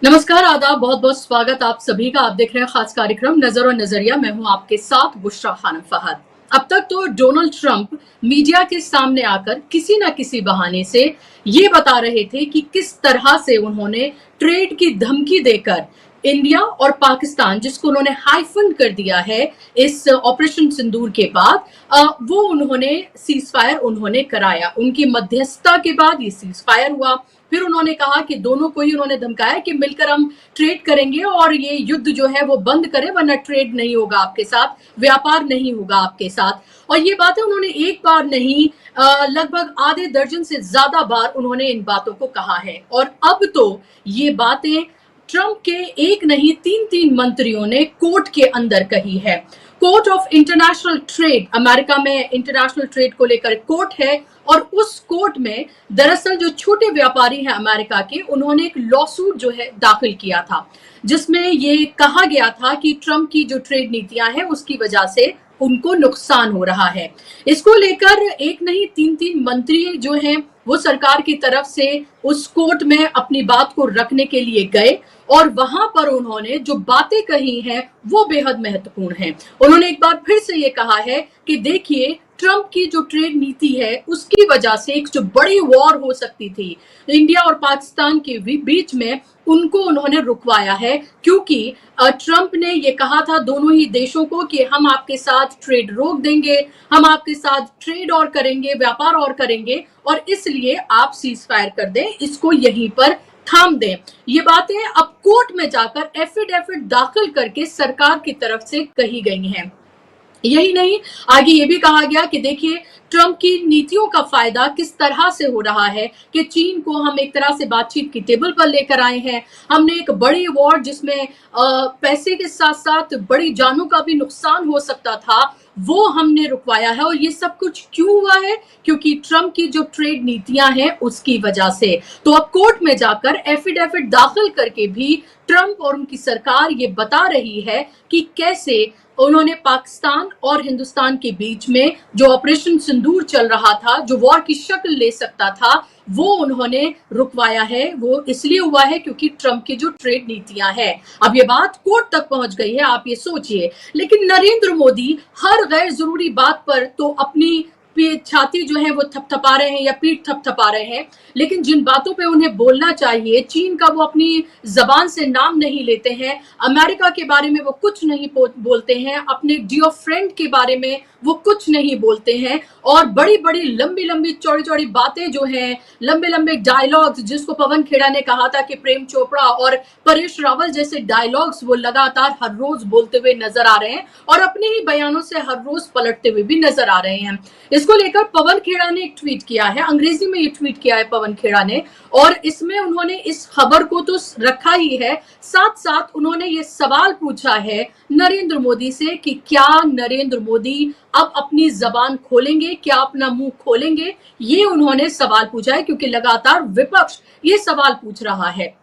नमस्कार, आदाब, बहुत बहुत स्वागत आप सभी का। आप देख रहे हैं खास कार्यक्रम नजर और नजरिया। मैं हूं आपके साथ बुशरा खानम फहद। अब तक तो डोनाल्ड ट्रंप मीडिया के सामने आकर किसी ना किसी बहाने से ये बता रहे थे कि किस तरह से उन्होंने ट्रेड की धमकी देकर इंडिया और पाकिस्तान, जिसको उन्होंने हाइफन कर दिया है इस ऑपरेशन सिंदूर के बाद, वो उन्होंने सीज फायर उन्होंने कराया। उनकी मध्यस्थता के बाद ये सीज फायर हुआ। फिर उन्होंने कहा कि दोनों को ही उन्होंने धमकाया कि मिलकर हम ट्रेड करेंगे और ये युद्ध जो है वो बंद करें, वरना ट्रेड नहीं होगा आपके साथ, व्यापार नहीं होगा आपके साथ। और ये बातें उन्होंने एक बार नहीं, लगभग आधे दर्जन से ज्यादा बार उन्होंने इन बातों को कहा है। और अब तो ये बातें ट्रंप के एक नहीं तीन तीन मंत्रियों ने कोर्ट के अंदर कही है। Court of international trade, America में इंटरनेशनल ट्रेड को लेकर कोर्ट है, और उस कोर्ट में दरअसल जो छोटे व्यापारी हैं अमेरिका के, उन्होंने एक लॉसूट जो है दाखिल किया था, जिसमें ये कहा गया था कि ट्रंप की जो ट्रेड नीतियां हैं उसकी वजह से उनको नुकसान हो रहा है। इसको लेकर एक नहीं तीन तीन मंत्री जो हैं वो सरकार की तरफ से उस कोर्ट में अपनी बात को रखने के लिए गए, और वहां पर उन्होंने जो बातें कही हैं वो बेहद महत्वपूर्ण हैं। उन्होंने एक बार फिर से ये कहा है कि देखिए, ट्रंप की जो ट्रेड नीति है उसकी वजह से एक जो बड़ी वॉर हो सकती थी इंडिया और पाकिस्तान के बीच में, उनको उन्होंने रुकवाया है। क्योंकि ट्रंप ने ये कहा था दोनों ही देशों को कि हम आपके साथ ट्रेड रोक देंगे, हम आपके साथ ट्रेड और करेंगे, व्यापार और करेंगे, और इसलिए आप सीज फायर कर दें, इसको यहीं पर थाम दें। ये बातें अब कोर्ट में जाकर एफिडेविट दाखिल करके सरकार की तरफ से कही गई हैं। यही नहीं, आगे ये भी कहा गया कि देखिए, ट्रंप की नीतियों का फायदा किस तरह से हो रहा है कि चीन को हम एक तरह से बातचीत की टेबल पर लेकर आए हैं। हमने एक बड़ी वॉर जिसमें पैसे के साथ साथ बड़ी जानों का भी नुकसान हो सकता था, वो हमने रुकवाया है। और ये सब कुछ क्यों हुआ है? क्योंकि ट्रंप की जो ट्रेड नीतियां हैं उसकी वजह से। तो अब कोर्ट में जाकर एफिडेविट दाखिल करके भी ट्रंप और उनकी सरकार ये बता रही है कि कैसे उन्होंने पाकिस्तान और हिंदुस्तान के बीच में जो ऑपरेशन सिंदूर चल रहा था, जो वॉर की शक्ल ले सकता था, वो उन्होंने रुकवाया है। वो इसलिए हुआ है क्योंकि ट्रंप की जो ट्रेड नीतियां हैं। अब ये बात कोर्ट तक पहुंच गई है, आप ये सोचिए। लेकिन नरेंद्र मोदी हर गैर जरूरी बात पर तो अपनी छाती जो है वो थपथपा रहे हैं या पीठ थपथपा रहे हैं, लेकिन जिन बातों पे उन्हें बोलना चाहिए, चीन का वो अपनी जबान से नाम नहीं लेते हैं, अमेरिका के बारे में वो कुछ नहीं बोलते हैं, अपने डियर फ्रेंड के बारे में वो कुछ नहीं बोलते हैं, और बड़ी बड़ी लंबी लंबी चौड़ी चौड़ी बातें जो हैं, लंबे लंबे डायलॉग्स, जिसको पवन खेड़ा ने कहा था कि प्रेम चोपड़ा और परेश रावल जैसे डायलॉग्स वो लगातार हर रोज बोलते हुए नजर आ रहे हैं, और अपने ही बयानों से हर रोज पलटते हुए भी नजर आ रहे हैं। इसको लेकर पवन खेड़ा ने एक ट्वीट किया है, अंग्रेजी में ये ट्वीट किया है पवन खेड़ा ने, और इसमें उन्होंने इस खबर को तो रखा ही है, साथ साथ उन्होंने ये सवाल पूछा है नरेंद्र मोदी से कि क्या नरेंद्र मोदी अब अपनी जबान खोलेंगे, क्या अपना मुंह खोलेंगे? ये उन्होंने सवाल पूछा है, क्योंकि लगातार विपक्ष ये सवाल पूछ रहा है।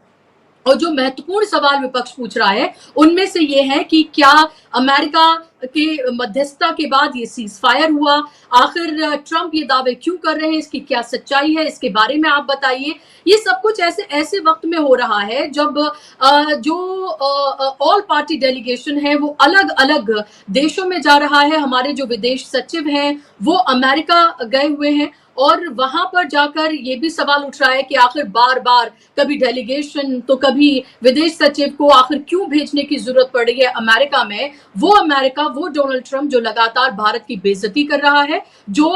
और जो महत्वपूर्ण सवाल विपक्ष पूछ रहा है उनमें से ये है कि क्या अमेरिका के मध्यस्थता के बाद ये सीज फायर हुआ, आखिर ट्रंप ये दावे क्यों कर रहे हैं, इसकी क्या सच्चाई है, इसके बारे में आप बताइए। ये सब कुछ ऐसे ऐसे वक्त में हो रहा है जब जो ऑल पार्टी डेलीगेशन है वो अलग अलग देशों में जा रहा है। हमारे जो विदेश सचिव हैं वो अमेरिका गए हुए हैं, और वहां पर जाकर ये भी सवाल उठ रहा है कि आखिर बार बार कभी डेलीगेशन तो कभी विदेश सचिव को आखिर क्यों भेजने की जरूरत पड़ रही है अमेरिका में। वो अमेरिका, वो डोनाल्ड ट्रंप जो लगातार भारत की बेइज्जती कर रहा है, जो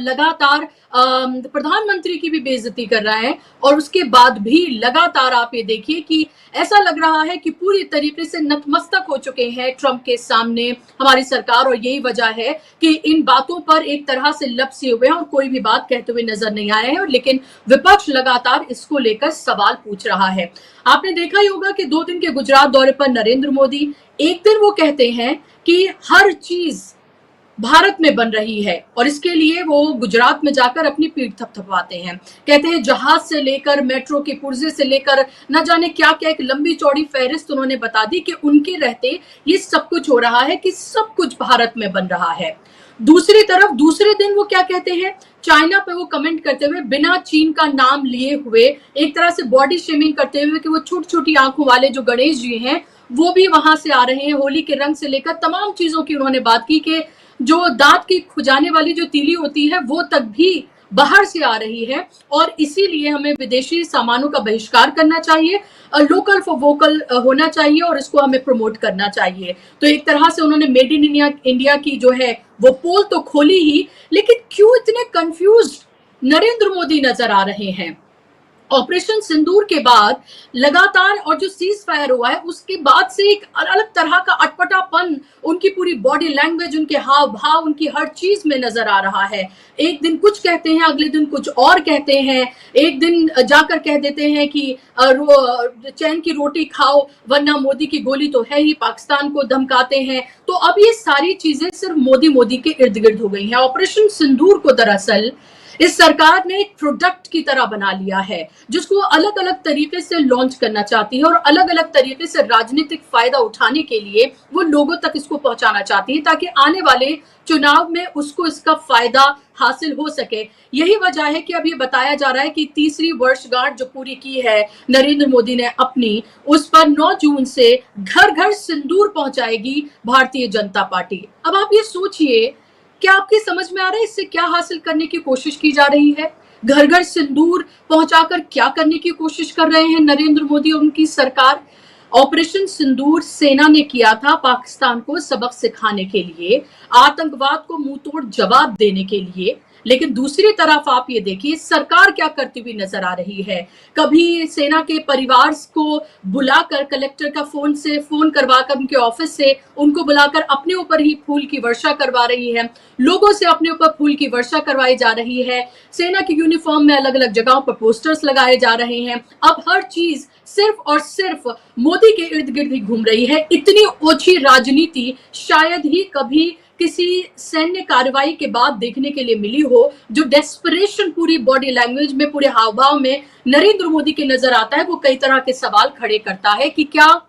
लगातार प्रधानमंत्री की भी बेइज्जती कर रहा है, और उसके बाद भी लगातार आप ये देखिए कि ऐसा लग रहा है कि पूरी तरीके से नतमस्तक हो चुके हैं ट्रंप के सामने हमारी सरकार। और यही वजह है कि इन बातों पर एक तरह से लपसे हुए हैं और कोई भी बात कहते हुए नजर नहीं आ रहे हैं, लेकिन विपक्ष लगातार इसको लेकर सवाल पूछ रहा है। आपने देखा ही होगा कि 2 दिन के गुजरात दौरे पर नरेंद्र मोदी, एक दिन वो कहते हैं कि हर चीज भारत में बन रही है, और इसके लिए वो गुजरात में जाकर अपनी पीठ थपथपाते हैं। कहते हैं जहाज से लेकर मेट्रो के पुर्जे से लेकर न जाने क्या क्या एक लंबी चौड़ी फहरिस्त उन्होंने बता दी कि उनके रहते ये सब कुछ हो रहा है, कि सब कुछ भारत में बन रहा है। दूसरी तरफ दूसरे दिन वो क्या कहते हैं, चाइना पे वो कमेंट करते हुए बिना चीन का नाम लिए हुए एक तरह से बॉडी शेमिंग करते हुए कि वो छोटी छोटी आंखों वाले जो गणेश जी हैं वो भी वहां से आ रहे हैं, होली के रंग से लेकर तमाम चीजों की उन्होंने बात की कि जो दांत की खुजाने वाली जो तीली होती है वो तक भी बाहर से आ रही है और इसीलिए हमें विदेशी सामानों का बहिष्कार करना चाहिए, लोकल फॉर वोकल होना चाहिए और इसको हमें प्रमोट करना चाहिए। तो एक तरह से उन्होंने मेड इन इंडिया की जो है वो पोल तो खोली ही, लेकिन क्यों इतने कंफ्यूज्ड नरेंद्र मोदी नजर आ रहे हैं? ऑपरेशन सिंदूर के बाद लगातार और जो सीज फायर हुआ है उसके बाद से एक अलग तरह का अटपटापन उनकी पूरी बॉडी लैंग्वेज, उनके हाव भाव, उनकी हर चीज में नजर आ रहा है। एक दिन कुछ कहते हैं, अगले दिन कुछ और कहते हैं, एक दिन जाकर कह देते हैं कि चैन की रोटी खाओ वरना मोदी की गोली तो है ही, पाकिस्तान को धमकाते हैं। तो अब ये सारी चीजें सिर्फ मोदी मोदी के इर्द गिर्द हो गई हैं। ऑपरेशन सिंदूर को दरअसल इस सरकार ने एक प्रोडक्ट की तरह बना लिया है जिसको अलग अलग तरीके से लॉन्च करना चाहती है और अलग अलग तरीके से राजनीतिक फायदा उठाने के लिए वो लोगों तक इसको पहुंचाना चाहती है ताकि आने वाले चुनाव में उसको इसका फायदा हासिल हो सके। यही वजह है कि अब ये बताया जा रहा है कि तीसरी वर्षगांठ जो पूरी की है नरेंद्र मोदी ने अपनी, उस पर 9 जून से घर घर सिंदूर पहुंचाएगी भारतीय जनता पार्टी। अब आप ये सोचिए, क्या आपकी समझ में आ रहा है इससे क्या हासिल करने की कोशिश की जा रही है? घर घर सिंदूर पहुंचाकर क्या करने की कोशिश कर रहे हैं नरेंद्र मोदी और उनकी सरकार? ऑपरेशन सिंदूर सेना ने किया था पाकिस्तान को सबक सिखाने के लिए, आतंकवाद को मुंहतोड़ जवाब देने के लिए। लेकिन दूसरी तरफ आप ये देखिए सरकार क्या करती हुई नजर आ रही है। कभी सेना के परिवार को बुलाकर कलेक्टर का फोन करवाकर उनके ऑफिस से उनको बुलाकर अपने ऊपर ही फूल की वर्षा करवा रही है, लोगों से अपने ऊपर फूल की वर्षा करवाई जा रही है। सेना की यूनिफॉर्म में अलग अलग जगहों पर पोस्टर्स लगाए जा रहे हैं। अब हर चीज सिर्फ और सिर्फ मोदी के इर्द गिर्द ही घूम रही है। इतनी ओछी राजनीति शायद ही कभी किसी सैन्य कार्रवाई के बाद देखने के लिए मिली हो। जो डेस्परेशन पूरी बॉडी लैंग्वेज में, पूरे हाव भाव में नरेंद्र मोदी के नजर आता है, वो कई तरह के सवाल खड़े करता है कि क्या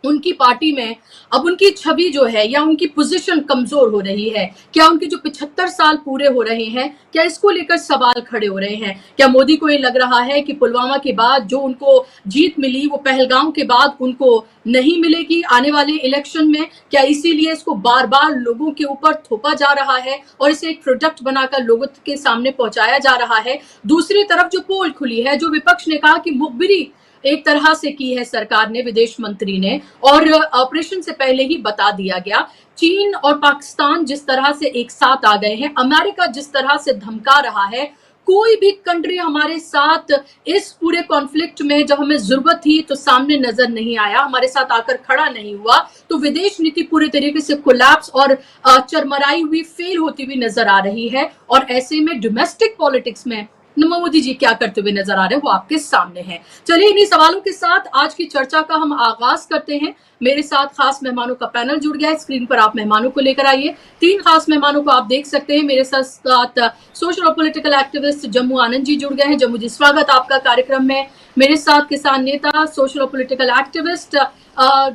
उनकी पार्टी में अब उनकी छवि जो है या उनकी पोजीशन कमजोर हो रही है? क्या उनके जो 75 साल पूरे हो रहे हैं, क्या इसको लेकर सवाल खड़े हो रहे हैं? क्या मोदी को ये लग रहा है कि पुलवामा के बाद जो उनको जीत मिली वो पहलगाम के बाद उनको नहीं मिलेगी आने वाले इलेक्शन में? क्या इसीलिए इसको बार बार लोगों के ऊपर थोपा जा रहा है और इसे एक प्रोडक्ट बनाकर लोगों के सामने पहुंचाया जा रहा है? दूसरी तरफ जो पोल खुली है, जो विपक्ष ने कहा कि मुखबिरी एक तरह से की है सरकार ने, विदेश मंत्री ने, और ऑपरेशन से पहले ही बता दिया गया। चीन और पाकिस्तान जिस तरह से एक साथ आ गए हैं, अमेरिका जिस तरह से धमका रहा है, कोई भी कंट्री हमारे साथ इस पूरे कॉन्फ्लिक्ट में जब हमें जरूरत थी तो सामने नजर नहीं आया, हमारे साथ आकर खड़ा नहीं हुआ। तो विदेश नीति पूरे तरीके से कोलैप्स और चरमराई हुई, फेल होती हुई नजर आ रही है। और ऐसे में डोमेस्टिक पॉलिटिक्स में मोदी जी क्या करते हुए नजर आ रहे हैं वो आपके सामने है। चलिए इन्हीं सवालों के साथ आज की चर्चा का हम आगाज करते हैं। मेरे साथ खास मेहमानों का पैनल जुड़ गया है। स्क्रीन पर आप मेहमानों को लेकर आइए। 3 खास मेहमानों को आप देख सकते हैं। मेरे साथ सोशल और पॉलिटिकल एक्टिविस्ट जम्मू आनंद जी जुड़ गए हैं। जम्मू जी, स्वागत आपका कार्यक्रम में। मेरे साथ किसान नेता, सोशल और पॉलिटिकल एक्टिविस्ट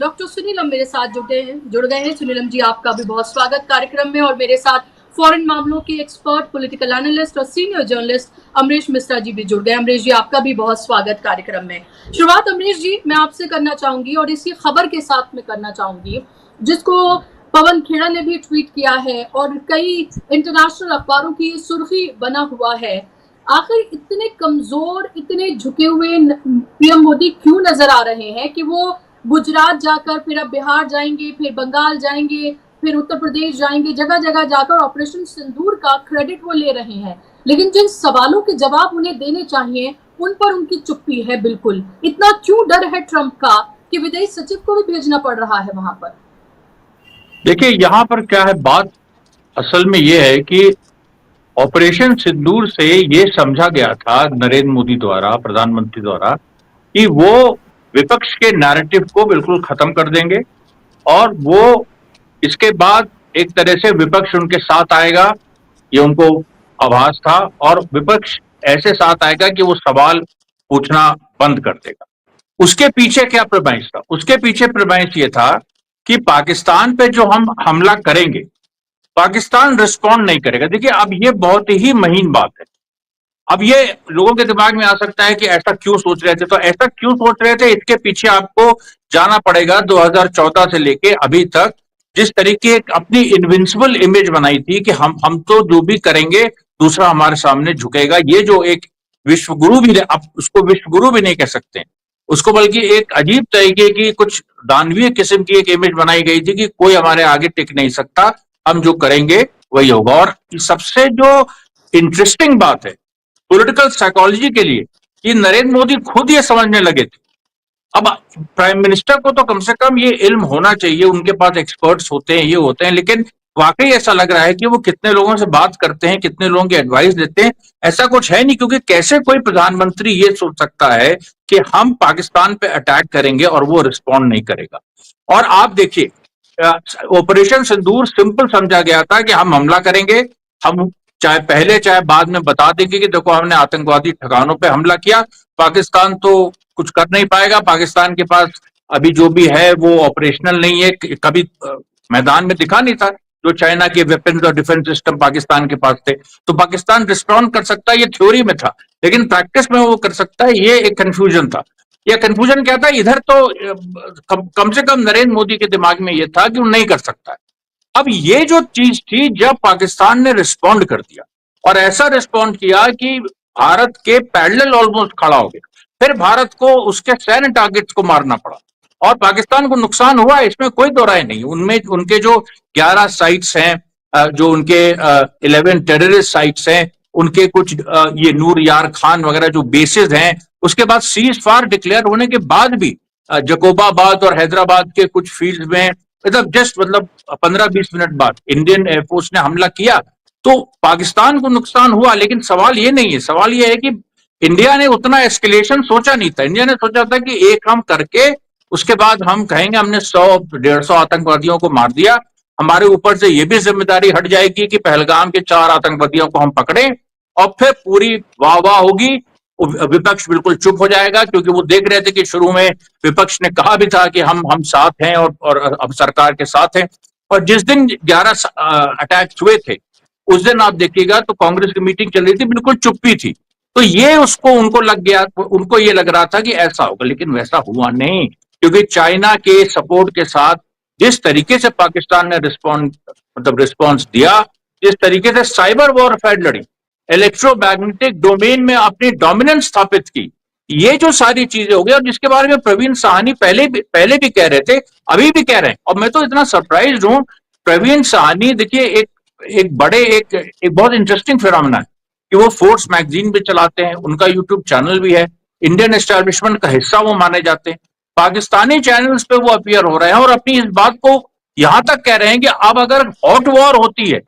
डॉक्टर सुनीलम मेरे साथ जुड़ गए हैं। सुनीलम जी, आपका भी बहुत स्वागत कार्यक्रम में। और मेरे साथ फॉरेन मामलों के एक्सपर्ट, पॉलिटिकल एनालिस्ट और सीनियर जर्नलिस्ट अमरीश मिश्रा जी भी जुड़ गए। अमरीश जी, आपका भी बहुत स्वागत कार्यक्रम में। शुरुआत अमरीश जी मैं आपसे करना चाहूंगी और इसी खबर के साथ में करना चाहूंगी जिसको पवन खेड़ा ने भी ट्वीट किया है और कई इंटरनेशनल अखबारों की सुर्खी बना हुआ है। आखिर इतने कमजोर, इतने झुके हुए पीएम मोदी क्यों नजर आ रहे हैं कि वो गुजरात जाकर फिर अब बिहार जाएंगे, फिर बंगाल जाएंगे, फिर उत्तर प्रदेश जाएंगे, जगह जगह जाकर ऑपरेशन सिंदूर का क्रेडिट वो ले रहे हैं, लेकिन जिन सवालों के जवाब उन्हें देने चाहिए उन पर उनकी चुप्पी है। बिल्कुल इतना क्यों डर है ट्रंप का कि विदेश सचिव को भी भेजना पड़ रहा है वहां पर? देखिए, यहाँ पर क्या है, बात असल में ये है कि ऑपरेशन सिंदूर से ये समझा गया था नरेंद्र मोदी द्वारा, प्रधानमंत्री द्वारा, कि वो विपक्ष के नैरेटिव को बिल्कुल खत्म कर देंगे और वो इसके बाद एक तरह से विपक्ष उनके साथ आएगा, ये उनको आभास था। और विपक्ष ऐसे साथ आएगा कि वो सवाल पूछना बंद कर देगा। उसके पीछे क्या प्रमाइस था? उसके पीछे प्रमाइस ये था कि पाकिस्तान पे जो हम हमला करेंगे पाकिस्तान रिस्पॉन्ड नहीं करेगा। देखिए अब ये बहुत ही महीन बात है। अब ये लोगों के दिमाग में आ सकता है कि ऐसा क्यों सोच रहे थे, तो ऐसा क्यों सोच रहे थे इसके पीछे आपको जाना पड़ेगा 2014 से लेके अभी तक। जिस तरीके अपनी इनविंसिबल इमेज बनाई थी कि हम तो जो भी करेंगे दूसरा हमारे सामने झुकेगा, ये जो एक विश्वगुरु भी, अब उसको विश्वगुरु भी नहीं कह सकते उसको, बल्कि एक अजीब तरीके की कुछ दानवीय किस्म की एक इमेज बनाई गई थी कि कोई हमारे आगे टिक नहीं सकता, हम जो करेंगे वही होगा। और सबसे जो इंटरेस्टिंग बात है पॉलिटिकल साइकोलॉजी के लिए कि नरेंद्र मोदी खुद ये समझने लगे थे। अब प्राइम मिनिस्टर को तो कम से कम ये इल्म होना चाहिए, उनके पास एक्सपर्ट्स होते हैं, ये होते हैं, लेकिन वाकई ऐसा लग रहा है कि वो कितने लोगों से बात करते हैं, कितने लोगों की एडवाइस देते हैं, ऐसा कुछ है नहीं। क्योंकि कैसे कोई प्रधानमंत्री ये सोच सकता है कि हम पाकिस्तान पे अटैक करेंगे और वो रिस्पॉन्ड नहीं करेगा। और आप देखिए ऑपरेशन सिंदूर सिंपल समझा गया था कि हम हमला करेंगे, हम चाहे पहले चाहे बाद में बता देंगे कि देखो हमने आतंकवादी ठिकानों पे हमला किया, पाकिस्तान तो कुछ कर नहीं पाएगा, पाकिस्तान के पास अभी जो भी है वो ऑपरेशनल नहीं है, कभी मैदान में दिखा नहीं था जो चाइना के वेपन्स और डिफेंस सिस्टम पाकिस्तान के पास थे, तो पाकिस्तान रिस्पॉन्ड कर सकता है, ये थ्योरी में था, लेकिन प्रैक्टिस में वो कर सकता है, ये एक कंफ्यूजन था। यह कंफ्यूजन क्या था इधर, तो कम से कम नरेंद्र मोदी के दिमाग में यह था कि वो नहीं कर सकता है। अब ये जो चीज थी, जब पाकिस्तान ने रिस्पॉन्ड कर दिया और ऐसा रिस्पॉन्ड किया कि भारत के पैरेलल ऑलमोस्ट खड़ा हो गया, फिर भारत को उसके सैन्य टारगेट्स को मारना पड़ा और पाकिस्तान को नुकसान हुआ, इसमें कोई दो राय नहीं। उनमें उनके जो 11 साइट्स हैं, जो उनके 11 टेररिस्ट साइट्स हैं, उनके कुछ ये नूर यार खान वगैरह जो बेसिस हैं, उसके बाद सीज फायर डिक्लेयर होने के बाद भी जकोबाबाद और हैदराबाद के कुछ फील्ड में मतलब 15-20 मिनट बाद इंडियन एयरफोर्स ने हमला किया, तो पाकिस्तान को नुकसान हुआ। लेकिन सवाल ये नहीं है, सवाल ये है कि इंडिया ने उतना एस्केलेशन सोचा नहीं था। इंडिया ने सोचा था कि एक हम करके उसके बाद हम कहेंगे हमने 100-150 आतंकवादियों को मार दिया, हमारे ऊपर से ये भी जिम्मेदारी हट जाएगी कि पहलगाम के 4 आतंकवादियों को हम पकड़े, और फिर पूरी वाह वाह होगी, विपक्ष बिल्कुल चुप हो जाएगा, क्योंकि वो देख रहे थे कि शुरू में विपक्ष ने कहा भी था कि हम साथ हैं और अब सरकार के साथ हैं। और जिस दिन 11 अटैक्स हुए थे उस दिन आप देखिएगा तो कांग्रेस की मीटिंग चल रही थी, बिल्कुल चुप्पी थी। तो ये उनको लग गया, उनको ये लग रहा था कि ऐसा होगा, लेकिन वैसा हुआ नहीं, क्योंकि चाइना के सपोर्ट के साथ जिस तरीके से पाकिस्तान ने रिस्पॉन्स दिया, जिस तरीके से साइबर वॉरफेयर लड़ी, इलेक्ट्रोमैग्नेटिक डोमेन में अपनी डोमिनेंस स्थापित की, ये जो सारी चीजें हो गई, और जिसके बारे में प्रवीण साहनी पहले भी कह रहे थे, अभी भी कह रहे हैं। और मैं तो इतना सरप्राइज हूं, प्रवीण साहनी देखिए एक बहुत इंटरेस्टिंग फिनोमेना है कि वो फोर्स मैगजीन भी चलाते हैं, उनका यूट्यूब चैनल भी है, इंडियन एस्टैब्लिशमेंट का हिस्सा वो माने जाते हैं, पाकिस्तानी चैनल्स पे वो अपीयर हो रहे हैं और अपनी इस बात को यहां तक कह रहे हैं कि अब अगर हॉट वॉर होती है,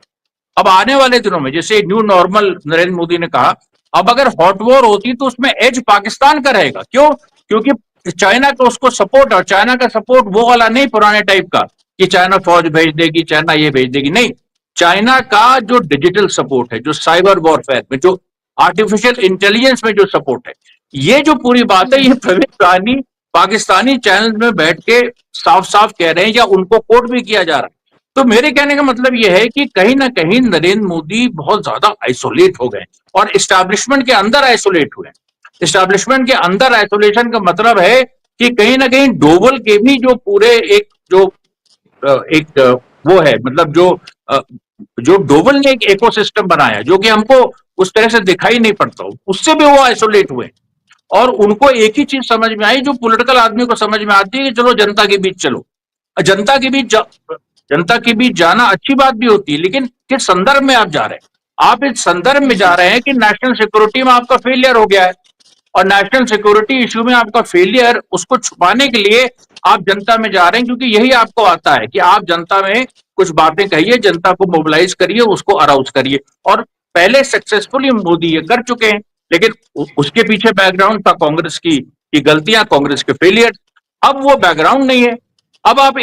अब आने वाले दिनों में, जैसे न्यू नॉर्मल नरेंद्र मोदी ने कहा, अब अगर हॉट वॉर होती तो उसमें एज पाकिस्तान का रहेगा। क्यों? क्योंकि चाइना का उसको सपोर्ट, और चाइना का सपोर्ट वो वाला नहीं पुराने टाइप का कि चाइना फौज भेज देगी, चाइना ये भेज देगी, नहीं। चाइना का जो डिजिटल सपोर्ट है, जो साइबर वॉरफेयर में, जो आर्टिफिशियल इंटेलिजेंस में जो सपोर्ट है, ये जो पूरी बात है, ये प्रवीण साहनी पाकिस्तानी चैनल में बैठ के साफ साफ कह रहे हैं, या उनको कोट भी किया जा रहा है। तो मेरे कहने का मतलब यह है कि कहीं ना कहीं नरेंद्र मोदी बहुत ज्यादा आइसोलेट हो गए और एस्टैब्लिशमेंट के अंदर आइसोलेट हुए। एस्टैब्लिशमेंट के अंदर आइसोलेशन का मतलब है कि कहीं ना कहीं डोवल के भी जो पूरे एक वो है, मतलब जो डोवल ने एक इकोसिस्टम बनाया जो कि हमको उस तरह से दिखाई नहीं पड़ता, उससे भी वो आइसोलेट हुए। और उनको एक ही चीज समझ में आई जो पॉलिटिकल आदमी को समझ में आती है कि चलो जनता के बीच चलो। जनता के बीच जाना अच्छी बात भी होती है, लेकिन किस संदर्भ में आप जा रहे हैं? आप इस संदर्भ में जा रहे हैं कि नेशनल सिक्योरिटी में आपका फेलियर हो गया है, और नेशनल सिक्योरिटी इश्यू में आपका फेलियर, उसको छुपाने के लिए आप जनता में जा रहे हैं, क्योंकि यही आपको आता है कि आप जनता में कुछ बातें कहिए, जनता को मोबिलाइज करिए, उसको अराउज करिए। और पहले सक्सेसफुली मोदी ये कर चुके हैं, लेकिन उसके पीछे बैकग्राउंड था कांग्रेस की गलतियां, कांग्रेस के फेलियर। अब वो बैकग्राउंड नहीं है। अब आप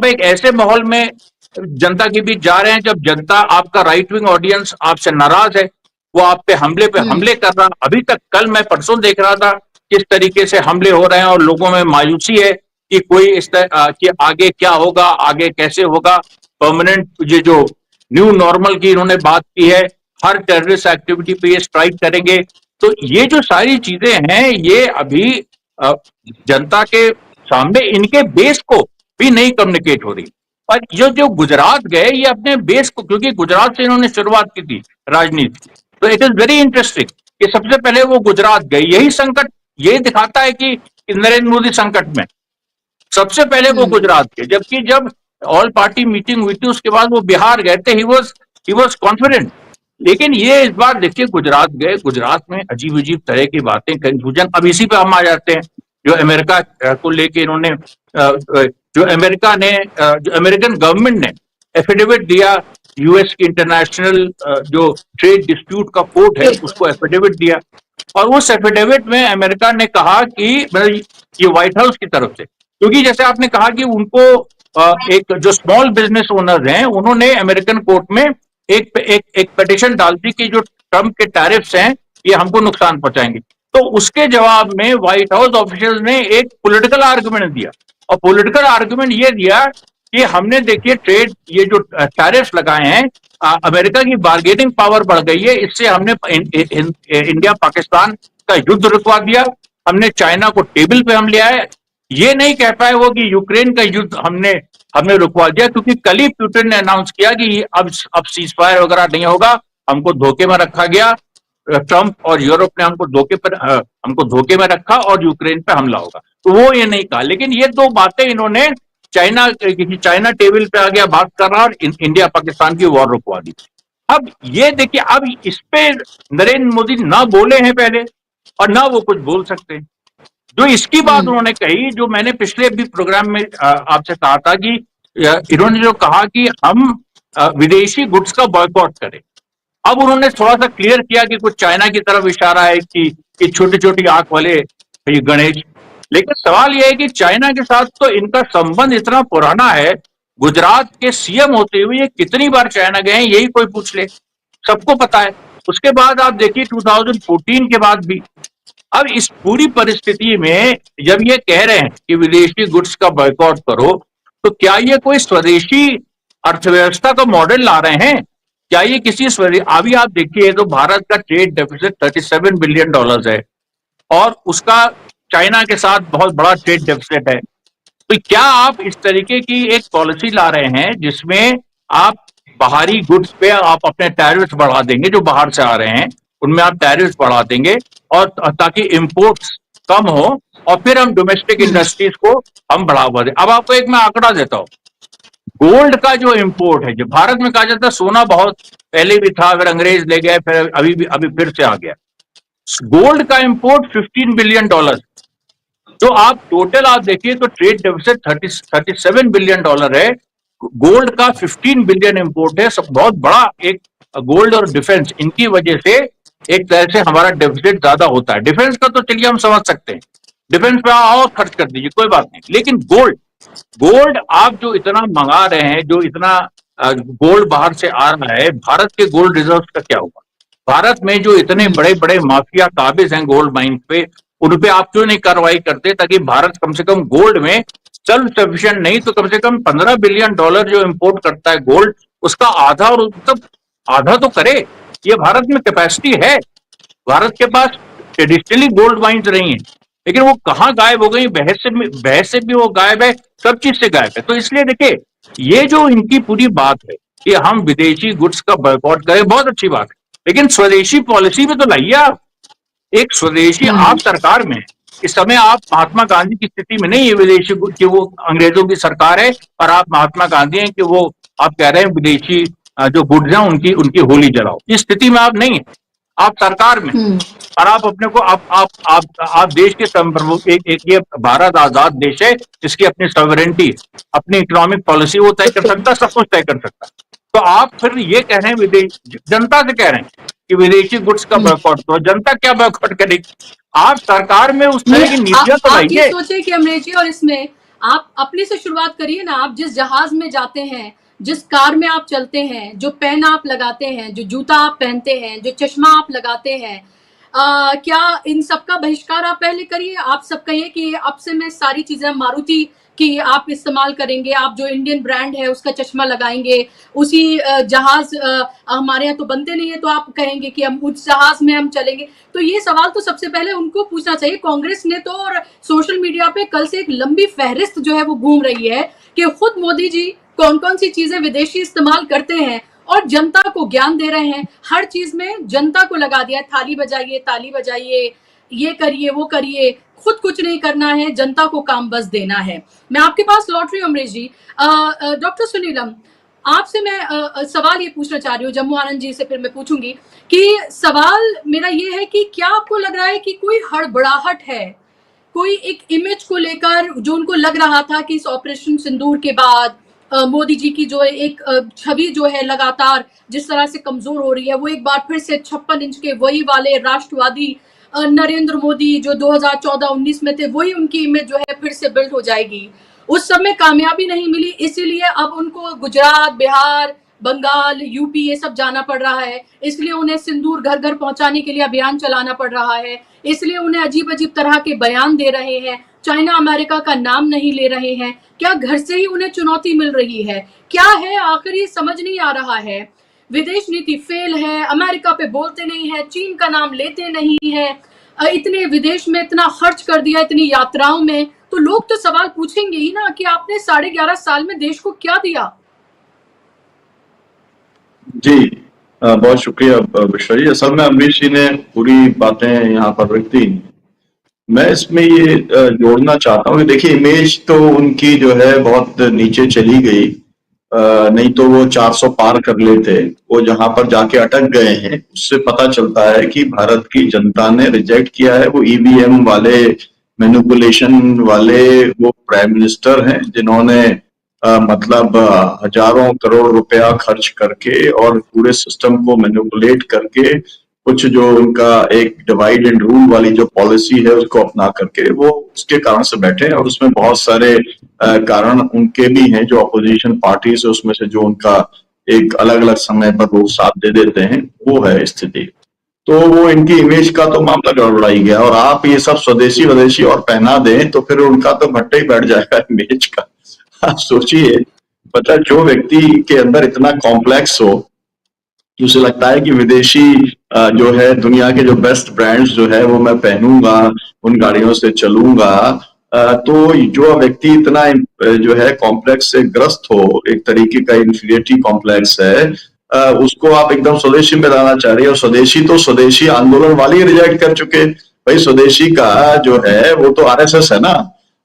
एक ऐसे माहौल में जनता के बीच जा रहे हैं जब जनता, आपका राइट विंग ऑडियंस आपसे नाराज है, वो आप पे हमले कर रहा। अभी तक कल मैं परसों देख रहा था किस तरीके से हमले हो रहे हैं, और लोगों में मायूसी है कि कोई इस तरह कि आगे क्या होगा, आगे कैसे होगा। परमानेंट ये जो न्यू नॉर्मल की इन्होंने बात की है, हर टेररिस्ट एक्टिविटी पे ये स्ट्राइक करेंगे। तो ये जो सारी चीजें हैं ये अभी जनता के सामने इनके बेस को भी नहीं कम्युनिकेट हो रही। और ये जो गुजरात गए ये अपने बेस को, क्योंकि गुजरात से इन्होंने शुरुआत की थी राजनीति, तो इट इज वेरी इंटरेस्टिंग कि सबसे पहले वो गुजरात गए। यही संकट ये दिखाता है कि नरेंद्र मोदी संकट में सबसे पहले वो गुजरात के, जबकि जब ऑल पार्टी मीटिंग हुई थी उसके बाद वो बिहार गए थे, ही वॉज कॉन्फिडेंट। लेकिन ये इस बार देखिए गुजरात गए, गुजरात में अजीब अजीब तरह की बातें, कंफ्यूजन। अब इसी पे हम आ जाते हैं जो अमेरिका को लेके इन्होंने जो अमेरिकन गवर्नमेंट ने एफिडेविट दिया, यूएस की इंटरनेशनल जो ट्रेड डिस्प्यूट का कोर्ट है उसको एफिडेविट दिया, और उस एफिडेविट में अमेरिका ने कहा कि ये व्हाइट हाउस की तरफ से, क्योंकि जैसे आपने कहा कि उनको एक जो स्मॉल बिजनेस ओनर्स हैं उन्होंने अमेरिकन कोर्ट में एक पिटीशन डाल दी कि जो ट्रम्प के टैरिफ्स हैं ये हमको नुकसान पहुंचाएंगे। तो उसके जवाब में व्हाइट हाउस ऑफिशियल्स ने एक पॉलिटिकल आर्गुमेंट दिया, और पॉलिटिकल आर्गुमेंट ये दिया कि हमने देखिए ट्रेड ये जो टैरिफ्स लगाए हैं, अमेरिका की बार्गेनिंग पावर बढ़ गई है, इससे हमने इंडिया पाकिस्तान का युद्ध रुकवा दिया, हमने चाइना को टेबल पे हम ले आए। ये नहीं कह पाए वो कि यूक्रेन का युद्ध हमने रुकवा दिया, क्योंकि कल ही पुतिन ने अनाउंस किया कि अब सीज फायर वगैरह नहीं होगा, हमको धोखे में रखा गया, ट्रंप और यूरोप ने हमको धोखे में रखा और यूक्रेन पे हमला होगा। तो वो ये नहीं कहा, लेकिन ये दो बातें इन्होंने चाइना टेबल पे आ गया बात कर रहा, और इंडिया पाकिस्तान की वॉर रुकवा दी। अब ये देखिए, अब इस पे नरेंद्र मोदी ना बोले हैं पहले और ना वो कुछ बोल सकते हैं। जो इसकी बात उन्होंने कही, जो मैंने पिछले भी प्रोग्राम में आपसे कहा था कि इन्होंने जो कहा कि हम विदेशी गुड्स का बॉयकॉट करें, अब उन्होंने थोड़ा सा क्लियर किया कि कुछ चाइना की तरफ इशारा है कि छोटी छोटी आंख वाले ये गणेश। लेकिन सवाल यह है कि चाइना के साथ तो इनका संबंध इतना पुराना है, गुजरात के सीएम होते हुए ये कितनी बार चाइना गए हैं यही कोई पूछ ले, सबको पता है। उसके बाद आप देखिए 2014 के बाद भी। अब इस पूरी परिस्थिति में जब ये कह रहे हैं कि विदेशी गुड्स का बॉयकॉट करो, तो क्या ये कोई स्वदेशी अर्थव्यवस्था का मॉडल ला रहे हैं? क्या ये किसी अभी आप देखिए तो भारत का ट्रेड डेफिसिट $37 बिलियन है, और उसका चाइना के साथ बहुत बड़ा ट्रेड डेफिसिट है। तो क्या आप इस तरीके की एक पॉलिसी ला रहे हैं जिसमें आप बाहरी गुड्स पे आप अपने टैरिफ्स बढ़ा देंगे, जो बाहर से आ रहे हैं उनमें आप टैरिफ्स बढ़ा देंगे, और ताकि इंपोर्ट्स कम हो, और फिर हम डोमेस्टिक इंडस्ट्रीज को हम बढ़ावा दें। अब आपको एक मैं आंकड़ा देता हूं, गोल्ड का जो इंपोर्ट है, जो भारत में कहा जाता है सोना बहुत पहले भी था, फिर अंग्रेज ले गए, फिर अभी फिर से आ गया। गोल्ड का इंपोर्ट $15 बिलियन, जो आप टोटल आप देखिए तो ट्रेड डेफिसिट $37 बिलियन है, गोल्ड का 15 बिलियन इंपोर्ट है। सब बहुत बड़ा एक गोल्ड और डिफेंस, इनकी वजह से एक तरह से हमारा डेफिसिट ज्यादा होता है। डिफेंस का तो चलिए हम समझ सकते हैं, डिफेंस पे और खर्च कर दीजिए कोई बात नहीं, लेकिन गोल्ड आप जो इतना मंगा रहे हैं, जो इतना गोल्ड बाहर से आ रहा है, भारत के गोल्ड रिजर्व का क्या होगा? भारत में जो इतने बड़े बड़े माफिया काबिज हैं गोल्ड माइन पे, उन पे आप क्यों नहीं कार्रवाई करते, ताकि भारत कम से कम गोल्ड में सेल्फ सफिशिएंट नहीं तो कम से कम $15 बिलियन जो इंपोर्ट करता है गोल्ड, उसका आधा, और मतलब आधा तो करे। ये भारत में कैपेसिटी है, भारत के पास ट्रेडिशनली गोल्ड माइंस रही हैं, लेकिन वो कहाँ गायब हो गई? बहस से भी वो गायब है, सब चीज से गायब है। तो इसलिए देखिए, ये जो इनकी पूरी बात है कि हम विदेशी गुड्स का बॉयकॉट करें, बहुत अच्छी बात है, लेकिन स्वदेशी पॉलिसी में तो लाइए आप एक स्वदेशी। आप सरकार में इस समय आप महात्मा गांधी की स्थिति में नहीं है विदेशी कि वो अंग्रेजों की सरकार है और आप महात्मा गांधी हैं कि वो आप कह रहे हैं विदेशी जो गुड्स हैं उनकी होली जलाओ। इस स्थिति में आप नहीं है, आप सरकार में, और आप अपने को आप देश के प्रमुख, एक ये भारत आजाद देश है जिसकी अपनी सॉवरेनिटी, अपनी इकोनॉमिक पॉलिसी वो तय कर सकता, सब कुछ तय कर सकता। तो आप फिर ये कह रहे हैं विदेश जनता से कह रहे हैं कि विदेशी गुड्स का बॉयकॉट, तो जनता क्या बॉयकॉट करेगी? आप सरकार में उस तरह की नीतियां तो आप ये सोचे कि अमरीश जी, और इसमें आप अपने से शुरुआत करिए ना। आप जिस जहाज में जाते हैं, जिस कार में आप चलते हैं, जो पेन आप लगाते हैं, जो जूता आप पहनते हैं, जो चश्मा आप लगाते हैं, क्या इन सब का बहिष्कार आप पहले करिए, आप सब कहिए कि अब से मैं सारी चीजें मारुति की आप इस्तेमाल करेंगे, आप जो इंडियन ब्रांड है उसका चश्मा लगाएंगे, उसी जहाज हमारे यहाँ तो बनते नहीं है तो आप कहेंगे कि हम उस जहाज में हम चलेंगे। तो ये सवाल तो सबसे पहले उनको पूछना चाहिए। कांग्रेस ने तो और सोशल मीडिया पे कल से एक लंबी फहरिस्त जो है वो घूम रही है कि खुद मोदी जी कौन कौन सी चीजें विदेशी इस्तेमाल करते हैं और जनता को ज्ञान दे रहे हैं। हर चीज में जनता को लगा दिया, थाली बजाइए, ताली बजाइए, ये करिए, वो करिए, खुद कुछ नहीं करना है, जनता को काम बस देना है। मैं आपके पास लौट रही हूँ अमरीश जी। डॉक्टर सुनीलम, आपसे मैं सवाल ये पूछना चाह रही हूँ, जम्मू आनंद जी से फिर मैं पूछूंगी कि सवाल मेरा ये है कि क्या आपको लग रहा है कि कोई हड़बड़ाहट है, कोई एक इमेज को लेकर जो उनको लग रहा था कि इस ऑपरेशन सिंदूर के बाद मोदी जी की जो एक छवि जो है लगातार जिस तरह से कमजोर हो रही है, वो एक बार फिर से 56 इंच के वही वाले राष्ट्रवादी नरेंद्र मोदी जो 2014-19 में थे, वही उनकी इमेज जो है फिर से बिल्ड हो जाएगी। उस सब में कामयाबी नहीं मिली, इसीलिए अब उनको गुजरात, बिहार, बंगाल, यूपी ये सब जाना पड़ रहा है। इसलिए उन्हें सिंदूर घर घर पहुंचाने के लिए अभियान चलाना पड़ रहा है। इसलिए उन्हें अजीब अजीब तरह के बयान दे रहे हैं, चाइना अमेरिका का नाम नहीं ले रहे हैं। क्या घर से ही उन्हें चुनौती मिल रही है? क्या है आखिर, ये समझ नहीं आ रहा है। विदेश नीति फेल है, अमेरिका पे बोलते नहीं है, चीन का नाम लेते नहीं है, इतने विदेश में इतना खर्च कर दिया, इतनी यात्राओं में, तो लोग तो सवाल पूछेंगे ही ना कि आपने 11.5 साल में देश को क्या दिया। जी, बहुत शुक्रिया विश्वा जी। असल में अमरीश जी ने पूरी बातें यहाँ पर रख दी। मैं इसमें ये जोड़ना चाहता हूँ कि देखिए, इमेज तो उनकी जो है बहुत नीचे चली गई। नहीं तो वो 400 पार कर लेते। वो जहां पर जाके अटक गए हैं, उससे पता चलता है कि भारत की जनता ने रिजेक्ट किया है। वो ईवीएम वाले, मैनिपुलेशन वाले वो प्राइम मिनिस्टर हैं जिन्होंने मतलब हजारों करोड़ रुपया खर्च करके और पूरे सिस्टम को मैनिपुलेट करके कुछ जो उनका एक डिवाइड एंड रूल वाली जो पॉलिसी है उसको अपना करके वो उसके कारण से बैठे हैं। और उसमें बहुत सारे कारण उनके भी हैं जो अपोजिशन पार्टी से, उसमें से जो उनका एक अलग अलग समय पर वो साथ दे देते हैं, वो है स्थिति। तो वो इनकी इमेज का तो मामला गड़बड़ाई गया। और आप ये सब स्वदेशी वदेशी और पहना दें तो फिर उनका तो भट्टा ही बैठ जाएगा इमेज का। आप सोचिए, पता, जो व्यक्ति के अंदर इतना कॉम्प्लेक्स हो कि उसे लगता है कि विदेशी जो है दुनिया के जो बेस्ट ब्रांड्स जो है वो मैं पहनूंगा, उन गाड़ियों से चलूंगा, तो जो व्यक्ति इतना जो है कॉम्प्लेक्स से ग्रस्त हो, एक तरीके का इंफीरियरिटी कॉम्प्लेक्स है, उसको आप एकदम स्वदेशी में लाना चाह रहे हो। स्वदेशी तो स्वदेशी आंदोलन वाले रिजेक्ट कर चुके। भाई स्वदेशी का जो है वो तो आरएसएस है ना,